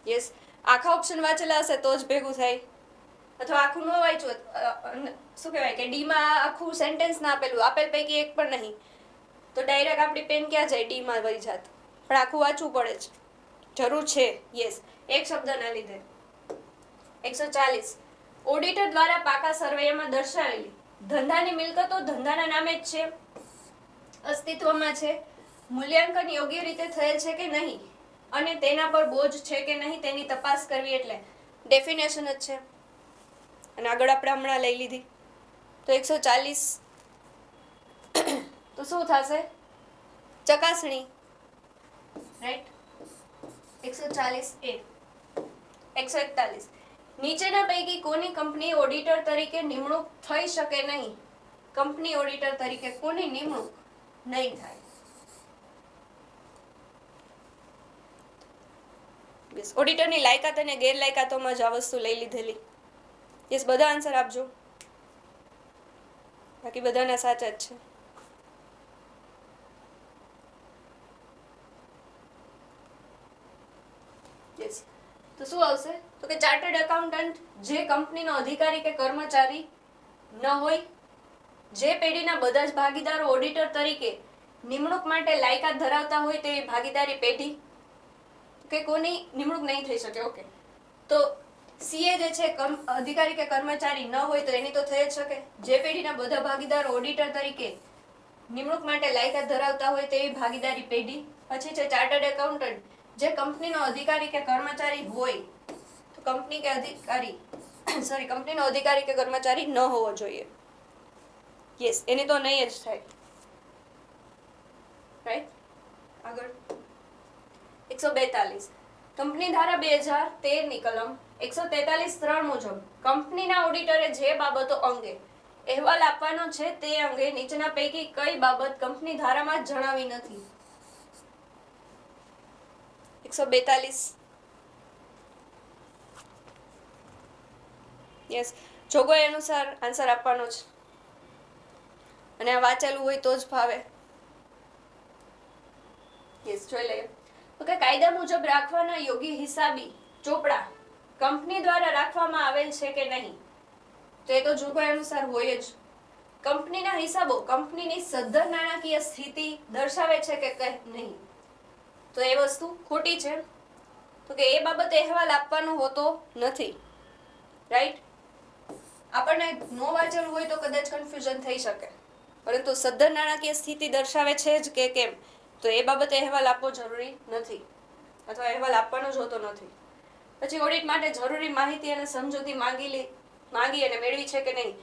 યસ, આખા ઓપ્શન વાંચેલા હશે તો જ ભેગું થાય, અથવા આખું ન વાંચ્યું, શું કહેવાય કે ડીમાં આખું સેન્ટેન્સ ના આપેલ પૈકી એક પણ નહીં, તો ડાયરેક્ટ આપણી પેન ક્યાં જાય? ડીમાં વહી જાત. પણ આખું વાંચવું પડે જ, જરૂર છે. યસ, એક શબ્દના લીધે. 140. ઓડિટર દ્વારા પાકા સર્વેમાં દર્શાવેલી ધંધાની મિલકતો ધંધાના નામે જ છે, અસ્તિત્વમાં છે, મૂલ્યાંકન યોગ્ય રીતે થયેલ છે કે નહીં, અને તેના પર બોજ છે કે નહીં તેની તપાસ કરવી, એટલે ડેફિનેશન જ છે. અને આગળ આપણે હમણાં લઈ લીધી. તો 140 તો શું થશે? ચકાસણી, રાઈટ? 140A. 141. નીચેના પૈકી કોની કંપની ઓડિટર તરીકે નિમણૂક થઈ શકે નહીં? કંપની ઓડિટર તરીકે કોની નિમણૂક નહીં થાય? યસ, ઓડિટરની લાયકાત અને ગેરલાયકાતોમાં જ આ વસ્તુ લઈ લીધેલી. યસ, બધા આન્સર આપજો, બાકી બધાના સાચા જ છે. યસ, તો શું આવશે? તો કે ચાર્ટર્ડ એકાઉન્ટન્ટ જે કંપનીનો અધિકારી કે કર્મચારી ન હોય, જે પેઢીના બધા જ ભાગીદારો ઓડિટર તરીકે નિમણૂક માટે લાયકાત ધરાવતા હોય તેવી ભાગીદારી પેઢી, કે કોની નિમણૂક નહીં થઈ શકે. ઓકે, તો સીએ જે છે અધિકારી કે કર્મચારી ન હોય તો એની તો થઈ જ શકે. જે પેઢીના બધા ભાગીદારો ઓડિટર તરીકે નિમણૂક માટે લાયકાત ધરાવતા હોય તેવી ભાગીદારી પેઢી. પછી છે ચાર્ટર્ડ એકાઉન્ટન્ટ જે કંપનીનો અધિકારી કે કર્મચારી હોય, તો કંપનીનો અધિકારી કે કર્મચારી ન હોવો જોઈએ. યસ, એની તો નહીં જ થાય, રાઈટ? આગળ 142. કંપની ધારા 2013 કલમ 143(3) મુજબ કંપનીના ઓડિટરે જે બાબતો અંગે અહેવાલ આપવાનો છે તે અંગે નીચેના પૈકી કઈ બાબત કંપની ધારામાં જણાવી નથી? 142. યસ, જોગવાઈ અનુસાર આન્સર આપવાનો છે, અને આ વાંચેલું હોય તો જ ભાવે. યસ, જોઈ લઈએ. ઓકે, કાયદા મુજબ રાખવાના યોગ્ય હિસાબી ચોપડા કંપની દ્વારા રાખવામાં આવેલ છે કે નહીં? તો એ તો જોગવાઈ અનુસાર હોય જ. કંપનીના હિસાબો કંપનીની સદ્ધર નાણાકીય સ્થિતિ દર્શાવે છે કે નહીં? તો એ વસ્તુ ખોટી છે. તો કે એ બાબતે અહેવાલ આપવાનો હોતો નથી, રાઈટ? આપણને નો વાંચેલું હોય તો કદાચ કન્ફ્યુઝન થઈ શકે, પરંતુ સદ્ધર નાણાકીય સ્થિતિ દર્શાવે છે જ કે કેમ, તો એ બાબતે અહેવાલ આપવો જરૂરી નથી, અથવા અહેવાલ આપવાનો જ હોતો નથી. પછી ઓડિટ માટે જરૂરી માહિતી અને સમજૂતી માંગી અને મેળવી છે કે નહીં?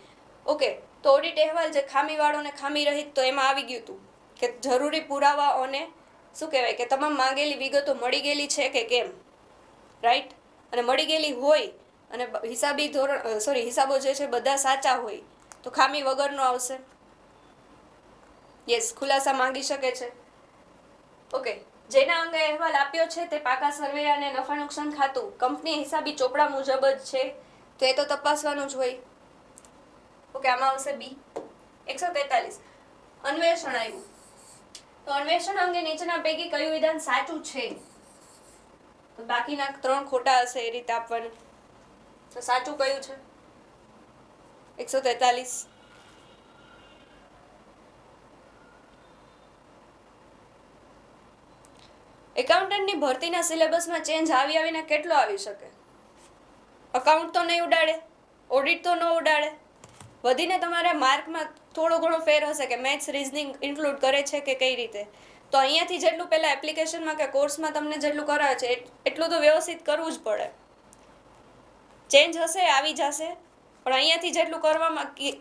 ઓકે, તો ઓડિટ અહેવાલ જે ખામીવાળો ને ખામી રહિત, તો એમાં આવી ગયું હતું કે જરૂરી પુરાવાઓ અને શું કહેવાય કે તમામ માંગેલી વિગતો મળી ગયેલી છે કે કેમ, રાઈટ. અને મળી ગયેલી હોય અને હિસાબો જે છે બધા સાચા હોય તો ખામી વગરનો આવશે. યસ, ખુલાસા માંગી શકે છે. ઓકે, જેના અંગે અહેવાલ આપ્યો છે તે પાકા સર્વે અને નફા નુકસાન ખાતું કંપની હિસાબી ચોપડા મુજબ જ છે તો એ તો તપાસવાનું જ હોય. ઓકે, આમાં આવશે બી. 143 અન્વેષણ આવ્યું તો અન્વેષણ અંગે નીચેના પૈકી કયું વિધાન સાચું છે? તો બાકીના 3 ખોટા હશે એ રીતે આપવાનું. તો સાચું કયું છે? 143 એકાઉન્ટન્ટની ભરતીના સિલેબસમાં ચેન્જ આવીને કેટલો આવી શકે? અકાઉન્ટ તો નહીં ઉડાડે, ઓડિટ તો ન ઉડાડે, વધીને તમારે માર્કમાં થોડો ઘણો ફેર હશે કે મેથ્સ રીઝનિંગ ઇન્ક્લુડ કરે છે કે કઈ રીતે. તો અહીંયાથી જેટલું પહેલાં એપ્લિકેશનમાં કે કોર્સમાં તમને જેટલું કરાવે છે એટલું તો વ્યવસ્થિત કરવું જ પડે. ચેન્જ હશે, આવી જશે, પણ અહીંયાથી જેટલું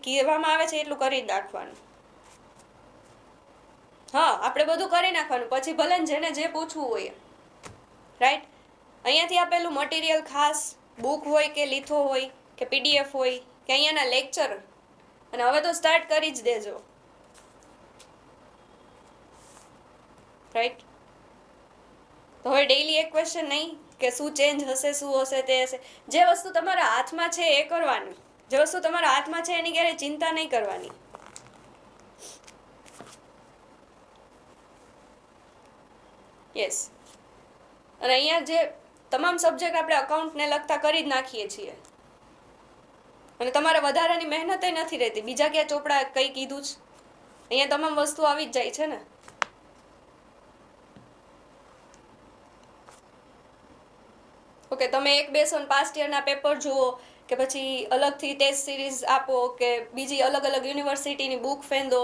કહેવામાં આવે છે એટલું કરી નાખવાનું. હા, આપણે બધું કરી નાખવાનું, પછી ભલે જેને જે પૂછવું હોય, રાઈટ. અહીંયાથી આપેલું મટીરિયલ ખાસ બુક હોય કે લીથો હોય કે પીડીએફ હોય કે અહીંયાના લેક્ચર, અને હવે તો સ્ટાર્ટ કરી જ દેજો, રાઈટ. તો હવે ડેઈલી એક ક્વેશ્ચન નહીં કે શું ચેન્જ હશે, શું હશે, તે હશે. જે વસ્તુ તમારા હાથમાં છે એ કરવાની, જે વસ્તુ તમારા હાથમાં છે એની ક્યારેય ચિંતા નહીં કરવાની. યસ. અને અહીંયા જે તમામ સબ્જેક્ટ આપણે અકાઉન્ટને લગતા કરી જ નાખીએ છીએ અને તમારે વધારાની મહેનત નથી રહેતી. બીજા ક્યાં ચોપડા કંઈ કીધું જ, અહીંયા તમામ વસ્તુ આવી જ જાય છે ને. ઓકે, તમે એક બેસો ને પાસ્ટ યરના પેપર જુઓ કે પછી અલગથી ટેસ્ટ સિરીઝ આપો કે બીજી અલગ અલગ યુનિવર્સિટીની બુક ફેંદો,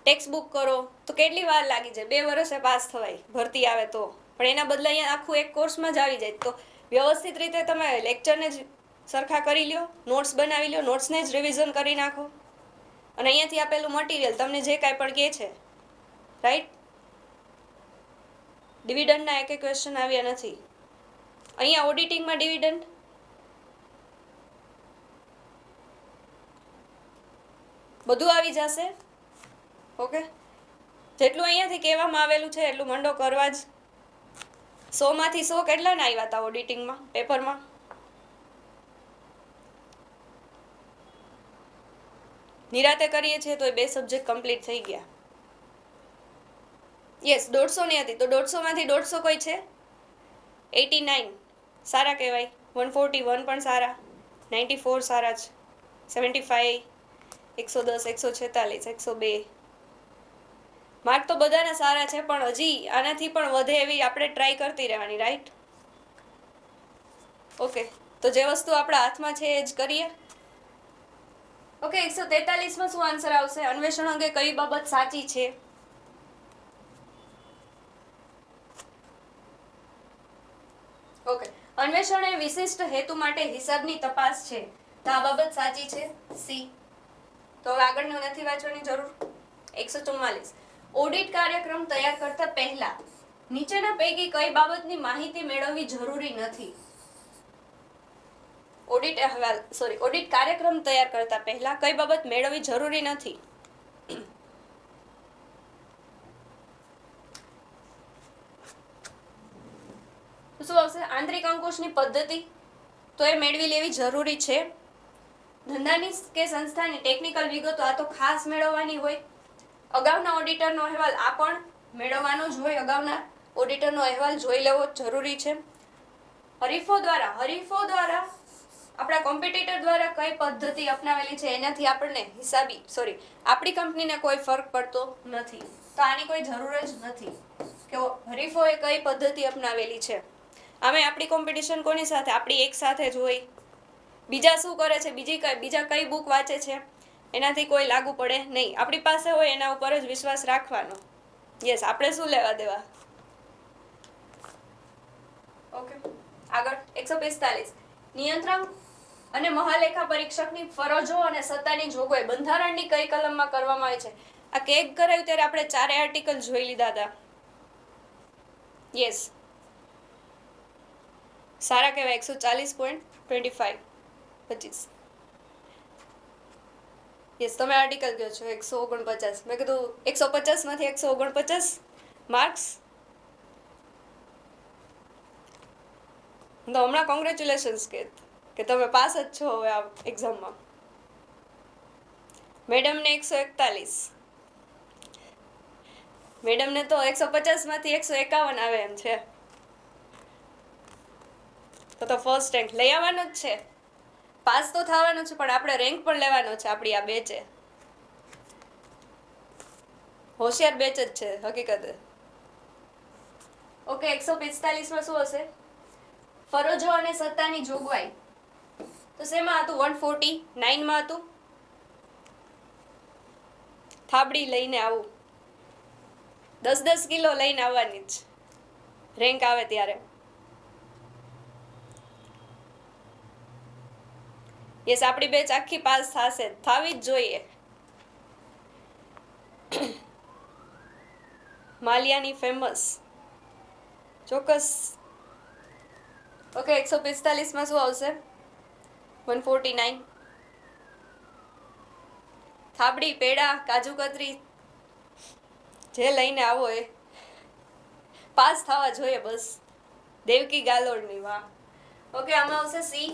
ટેક્સ્ટ બુક કરો તો કેટલી વાર લાગી જાય? 2 વર્ષે પાસ થવાય ભરતી આવે તો. પણ એના બદલે અહીંયા આખું એક કોર્સમાં જ આવી જાય. તો વ્યવસ્થિત રીતે તમે લેક્ચરને જ સરખા કરી લ્યો, નોટ્સ બનાવી લ્યો, નોટ્સને જ રિવિઝન કરી નાખો અને અહીંયાથી આપેલું મટીરિયલ તમને જે કાંઈ પણ કહે છે, રાઈટ. ડિવિડન્ડના એક ક્વેશ્ચન આવ્યા નથી. અહીંયા ઓડિટિંગમાં ડિવિડન્ડ બધું આવી જશે. ઓકે, જેટલું અહીંયાથી કહેવામાં આવેલું છે એટલું મંડો કરવા જ. 100 માંથી 100 કેટલા ને આવ્યા હતા ઓડિટિંગમાં પેપરમાં? નિરાતે કરીએ છીએ તો એ 2 સબ્જેક્ટ કમ્પ્લીટ થઈ ગયા. યસ, 150 ની હતી તો 150 માંથી 150 કોઈ છે? 89 સારા કહેવાય, 141 પણ સારા, 94 સારા છે, 75, 110, 146, 102 માર્ક તો બધાના સારા છે, પણ હજી આનાથી પણ વધે એવી આપણે ટ્રાય કરતી રહેવાની, રાઈટ. ઓકે, તો જે વસ્તુ આપણા હાથમાં છે એ જ કરીએ. ઓકે, 143માં શું આન્સર આવશે? અન્વેષણ અંગે કઈ બાબત સાચી છે? ઓકે, અન્વેષણ એ વિશિષ્ટ હેતુ માટે હિસાબની તપાસ છે તો આ બાબત સાચી છે, સી. તો હવે આગળનું નથી વાંચવાની જરૂર. 144 ઓડિટ કાર્યક્રમ તૈયાર કરતા પહેલા નીચેના પૈકી કઈ બાબતની માહિતી મેળવવી જરૂરી નથી? ઓડિટ કાર્યક્રમ તૈયાર કરતા પહેલા કઈ બાબત મેળવવી જરૂરી નથી? શું આવશે? આંતરિક અંકુશની પદ્ધતિ તો એ મેળવી લેવી જરૂરી છે. ધંધાની કે સંસ્થાની ટેકનિકલ વિગતો આ તો ખાસ મેળવવાની હોય. અગાઉના ઓડિટરનો અહેવાલ આ પણ મેળવવાનો જ હોય. અગાઉના ઓડિટરનો અહેવાલ જોઈ લેવો જરૂરી છે. હરીફો દ્વારા આપણા કોમ્પિટિટર દ્વારા કઈ પદ્ધતિ અપનાવેલી છે એનાથી આપણને આપણી કંપનીને કોઈ ફરક પડતો નથી. તો આની કોઈ જરૂર જ નથી કે હરીફોએ કઈ પદ્ધતિ અપનાવેલી છે. આમે આપણી કોમ્પિટિશન કોની સાથે? આપણી એક સાથે જ હોય. બીજા શું કરે છે, બીજા કઈ બુક વાંચે છે એનાથી કોઈ લાગુ પડે નહીં. આપણી પાસે હોય એના ઉપર જ વિશ્વાસ રાખવાનો. યસ, આપણે શું લેવા દેવા. ઓકે, આગળ 145 નિયંત્રણ અને મહાલેખા પરીક્ષકની ફરજો અને સત્તાની જોગવાઈ બંધારણની કઈ કલમમાં કરવામાં આવે છે? આ કેગ કરાયું ત્યારે આપણે 4 આર્ટિકલ જોઈ લીધા હતા. યસ, સારા કહેવાય. 140.25 25. યસ, તમે આર્ટિકલ કહો છો 149. મેં કીધું 150માંથી 149 માર્ક્સ. તો હમણાં કોંગ્રેચ્યુલેશન્સ કે તમે પાસ જ છો હવે આ એક્ઝામમાં. મેડમને 141. મેડમને તો 150માંથી 151 આવે એમ છે. તો ફર્સ્ટ રેન્ક લઈ આવવાનો જ છે. પાસ તો થવાનું છે, પણ આપણે રેન્ક પણ લેવાનો છે. આપણી આ બેચે હોશિયાર બેચ જ છે હકીકતે. ઓકે, 145માં શું હશે? ફરજો અને સત્તાની જોગવાઈ. તો શેમાં હતું? 149માં હતું. થાબડી લઈને આવું, 10-10 કિલો લઈને આવવાની જ રેન્ક આવે ત્યારે. યસ, આપણી બેચ આખી પાસ થશે, થવી જ જોઈએ. માલિયાની ફેમસ, ચોક્કસ. ઓકે, 145માં શું આવશે? 149. થાબડી, પેડા, કાજુ કતરી જે લઈને આવો એ પાસ થવા જોઈએ બસ. દેવકી ગાલોડની, વાહ. ઓકે, આમાં આવશે સી.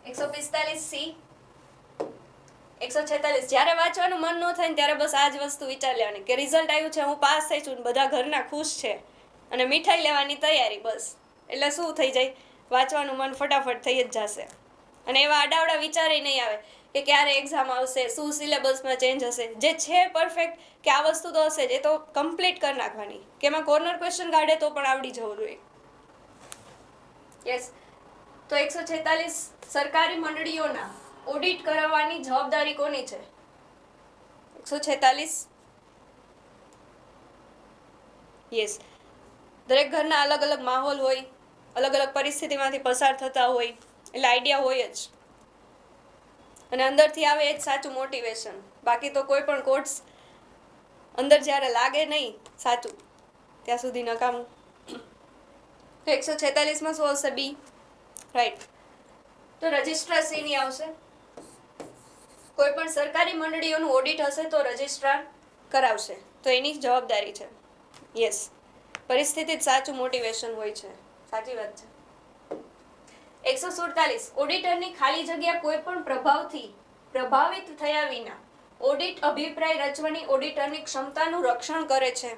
145 સી. 146. જ્યારે વાંચવાનું મન ન થાય ને ત્યારે બસ આ જ વસ્તુ વિચાર લેવાની કે રિઝલ્ટ આવ્યું છે, હું પાસ થઈ છું, બધા ઘરના ખુશ છે અને મીઠાઈ લેવાની તૈયારી બસ. એટલે શું થઈ જાય? વાંચવાનું મન ફટાફટ થઈ જ જશે. અને એવા આડાવડા વિચારે નહીં આવે કે ક્યારે એક્ઝામ આવશે, શું સિલેબસમાં ચેન્જ હશે. જે છે પરફેક્ટ કે આ વસ્તુ તો હશે જ, એ તો કમ્પ્લીટ કરી નાખવાની. કે એમાં કોર્નર ક્વેશ્ચન કાઢે તો પણ આવડી જવું જોઈએ. યસ, તો 146 સરકારી મંડળીઓના ઓડિટ કરાવવાની જવાબદારી કોની છે? 146. યસ, દરેક ઘરના અલગ અલગ માહોલ હોય, અલગ અલગ પરિસ્થિતિમાંથી પસાર થતા હોય, એટલે આઈડિયા હોય જ. અને અંદરથી આવે એ જ સાચું મોટિવેશન. બાકી તો કોઈ પણ કોર્સ અંદર જ્યારે લાગે નહીં સાચું ત્યાં સુધી નકામું. તો 146માં શું આવશે? બી. રાઈટ. તો રજિસ્ટ્રાર સીની આવશે. કોઈ પણ સરકારી મંડળીઓનું ઓડિટ હશે તો રજિસ્ટ્રાર કરાવશે, તો એની જવાબદારી છે. યસ, પરિસ્થિતિ જ સાચું મોટિવેશન હોય છે. સાચી વાત છે. 147 ઓડિટરની ખાલી જગ્યા કોઈ પણ પ્રભાવથી પ્રભાવિત થયા વિના ઓડિટ અભિપ્રાય રચવાની ઓડિટરની ક્ષમતાનું રક્ષણ કરે છે.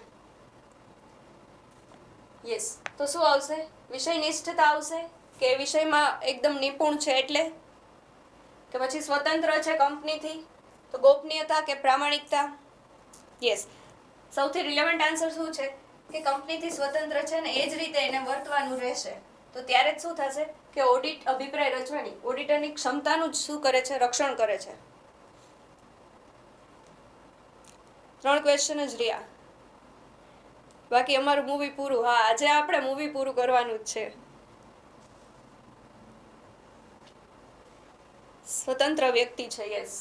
યસ, તો શું આવશે? વિષય નિષ્ઠતા આવશે કે વિષયમાં એકદમ નિપુણ છે એટલે, કે પછી સ્વતંત્ર છે કંપનીથી, તો ગોપનીયતા કે પ્રામાણિકતા. યસ, સૌથી રિલેવન્ટ આન્સર શું છે કે કંપનીથી સ્વતંત્ર છે ને એ જ રીતે એને વર્તવાનું રહેશે. તો ત્યારે જ શું થશે કે ઓડિટ અભિપ્રાય રચવાની ઓડિટરની ક્ષમતાનું જ શું કરે છે? રક્ષણ કરે છે. 3 ક્વેશ્ચન જ રહ્યા. બાકી અમારું મૂવી પૂરું. હા, આજે આપણે મૂવી પૂરું કરવાનું જ છે. સ્વતંત્ર વ્યક્તિ છે. યસ,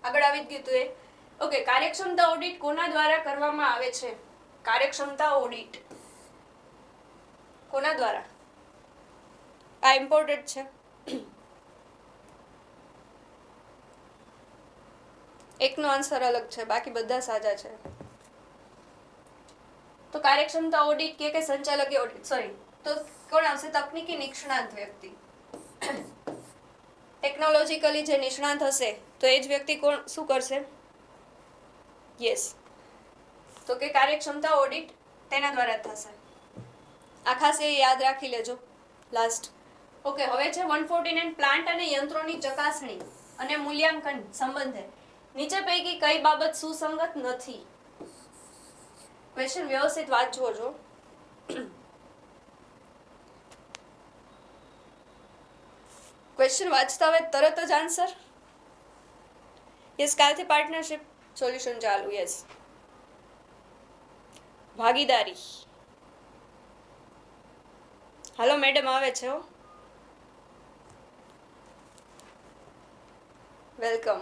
આગળ આવી જ ગયું તું એ. ઓકે, કાર્યક્ષમતા ઓડિટ કોના દ્વારા કરવામાં આવે છે? કાર્યક્ષમતા ઓડિટ કોના દ્વારા? આ ઇમ્પોર્ટન્ટ છે. એકનો આન્સર અલગ છે, બાકી બધા સાચા છે. તો કાર્યક્ષમતા ઓડિટ કે સંચાલકીય ઓડિટ, સોરી, તો કોણ આવશે? તકનીકી નિષ્ણાત વ્યક્તિ. ટેકનોલોજીકલી જે નિષ્ણાત હશે તો એ જ વ્યક્તિ શું કરશે? યસ, તો કે કાર્યક્ષમતા ઓડિટ તેના દ્વારા થશે. આ ખાસ એ યાદ રાખી લેજો. લાસ્ટ. ઓકે, હવે છે 149 પ્લાન્ટ અને યંત્રોની ચકાસણી અને મૂલ્યાંકન સંબંધે નીચે પૈકી કઈ બાબત સુસંગત નથી? ક્વેશ્ચન વ્યવસ્થિત વાંચવો જો. ક્વેશ્ચન વાંચતા હોય તરત જ આન્સર. યસ, કાલથી પાર્ટનરશિપ સોલ્યુશન ચાલુ. યસ, ભાગીદારી. હાલો, મેડમ આવે છે. વેલકમ.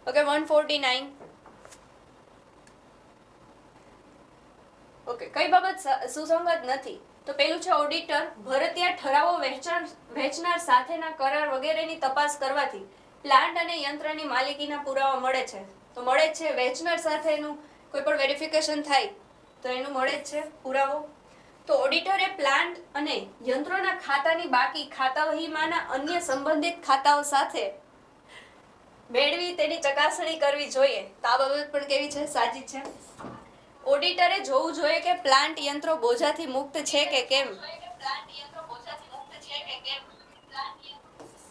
ઓકે, 149. ઓકે, કઈ બાબત સુસંગત નથી? તો પેલું છે ઓડિટર ભરતીયા ઠરાવો વેચનાર સાથેના કરાર વગેરેની તપાસ કરવાથી પ્લાન્ટ અને યંત્રની માલિકીના પુરાવા મળે છે. તો મળે જ છે, વેચનાર સાથેનું કોઈ પણ વેરિફિકેશન થાય તો એનું મળે જ છે પુરાવો. તો ઓડિટરે પ્લાન્ટ અને યંત્રોના ખાતાની બાકી ખાતાવહીમાંના અન્ય સંબંધિત ખાતાઓ સાથે મેળવી તેની ચકાસણી કરવી જોઈએ. તો આ બાબત પણ કેવી છે? સાચી છે. ઓડિટરે જોવું જોઈએ કે પ્લાન્ટ યંત્રો બોજાથી મુક્ત છે કે કેમ.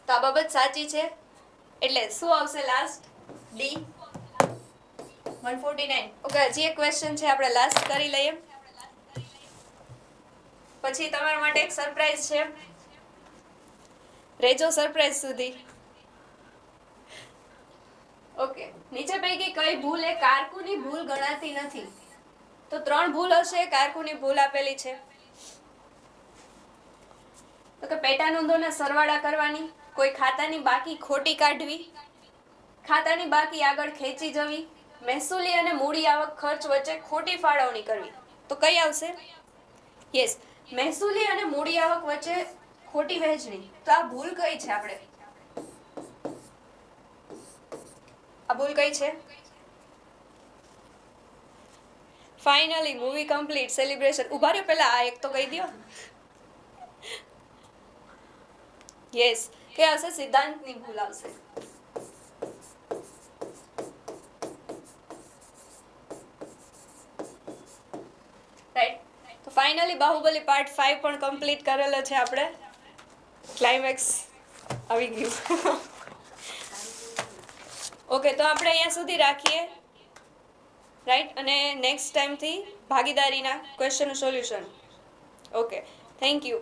તો આ બાબત સાચી છે. એટલે શું આવશે લાસ્ટ? ડી 149. ઓકે, હજી એક ક્વેશ્ચન છે, આપણે લાસ્ટ કરી લઈએ, પછી તમારા માટે એક સરપ્રાઈઝ છે. રેજો સરપ્રાઈઝ સુધી. ઓકે, નીચે પૈકી કઈ ભૂલ એ કારકુની ભૂલ ગણાતી નથી? તો 3 ભૂલ હશે. કારકુની ભૂલ આપેલી છે. તો કે પેટા નોંધોના સરવાળા કરવાની, કોઈ ખાતાની બાકી ખોટી કાઢવી, ખાતાની બાકી આગળ ખેંચી જવી, મહેસૂલી અને મૂડી આવક ખર્ચ વચ્ચે ખોટી ફાળવણી કરવી. તો કઈ આવશે? યસ, મહેસૂલી અને મૂડી આવક વચ્ચે ખોટી વહેંચણી. તો આ ભૂલ કઈ છે? આપણે આ ભૂલ કઈ છે? Finally movie complete, celebration. ઉભા રહ્યો, પહેલા આ એક તો કહી દો. યસ, કે આવશે? સિદ્ધાંતની ભૂલ આવશે. રાઈટ. તો ફાઇનલી બાહુબલી પાર્ટ 5 પણ કમ્પ્લીટ કરેલો છે આપણે. ક્લાઇમેક્સ આવી ગયું. ઓકે, તો આપણે અહીંયા સુધી રાખીએ. રાઈટ, અને નેક્સ્ટ ટાઈમથી ભાગીદારીના ક્વેશ્ચનનું સોલ્યુશન. Okay, thank you.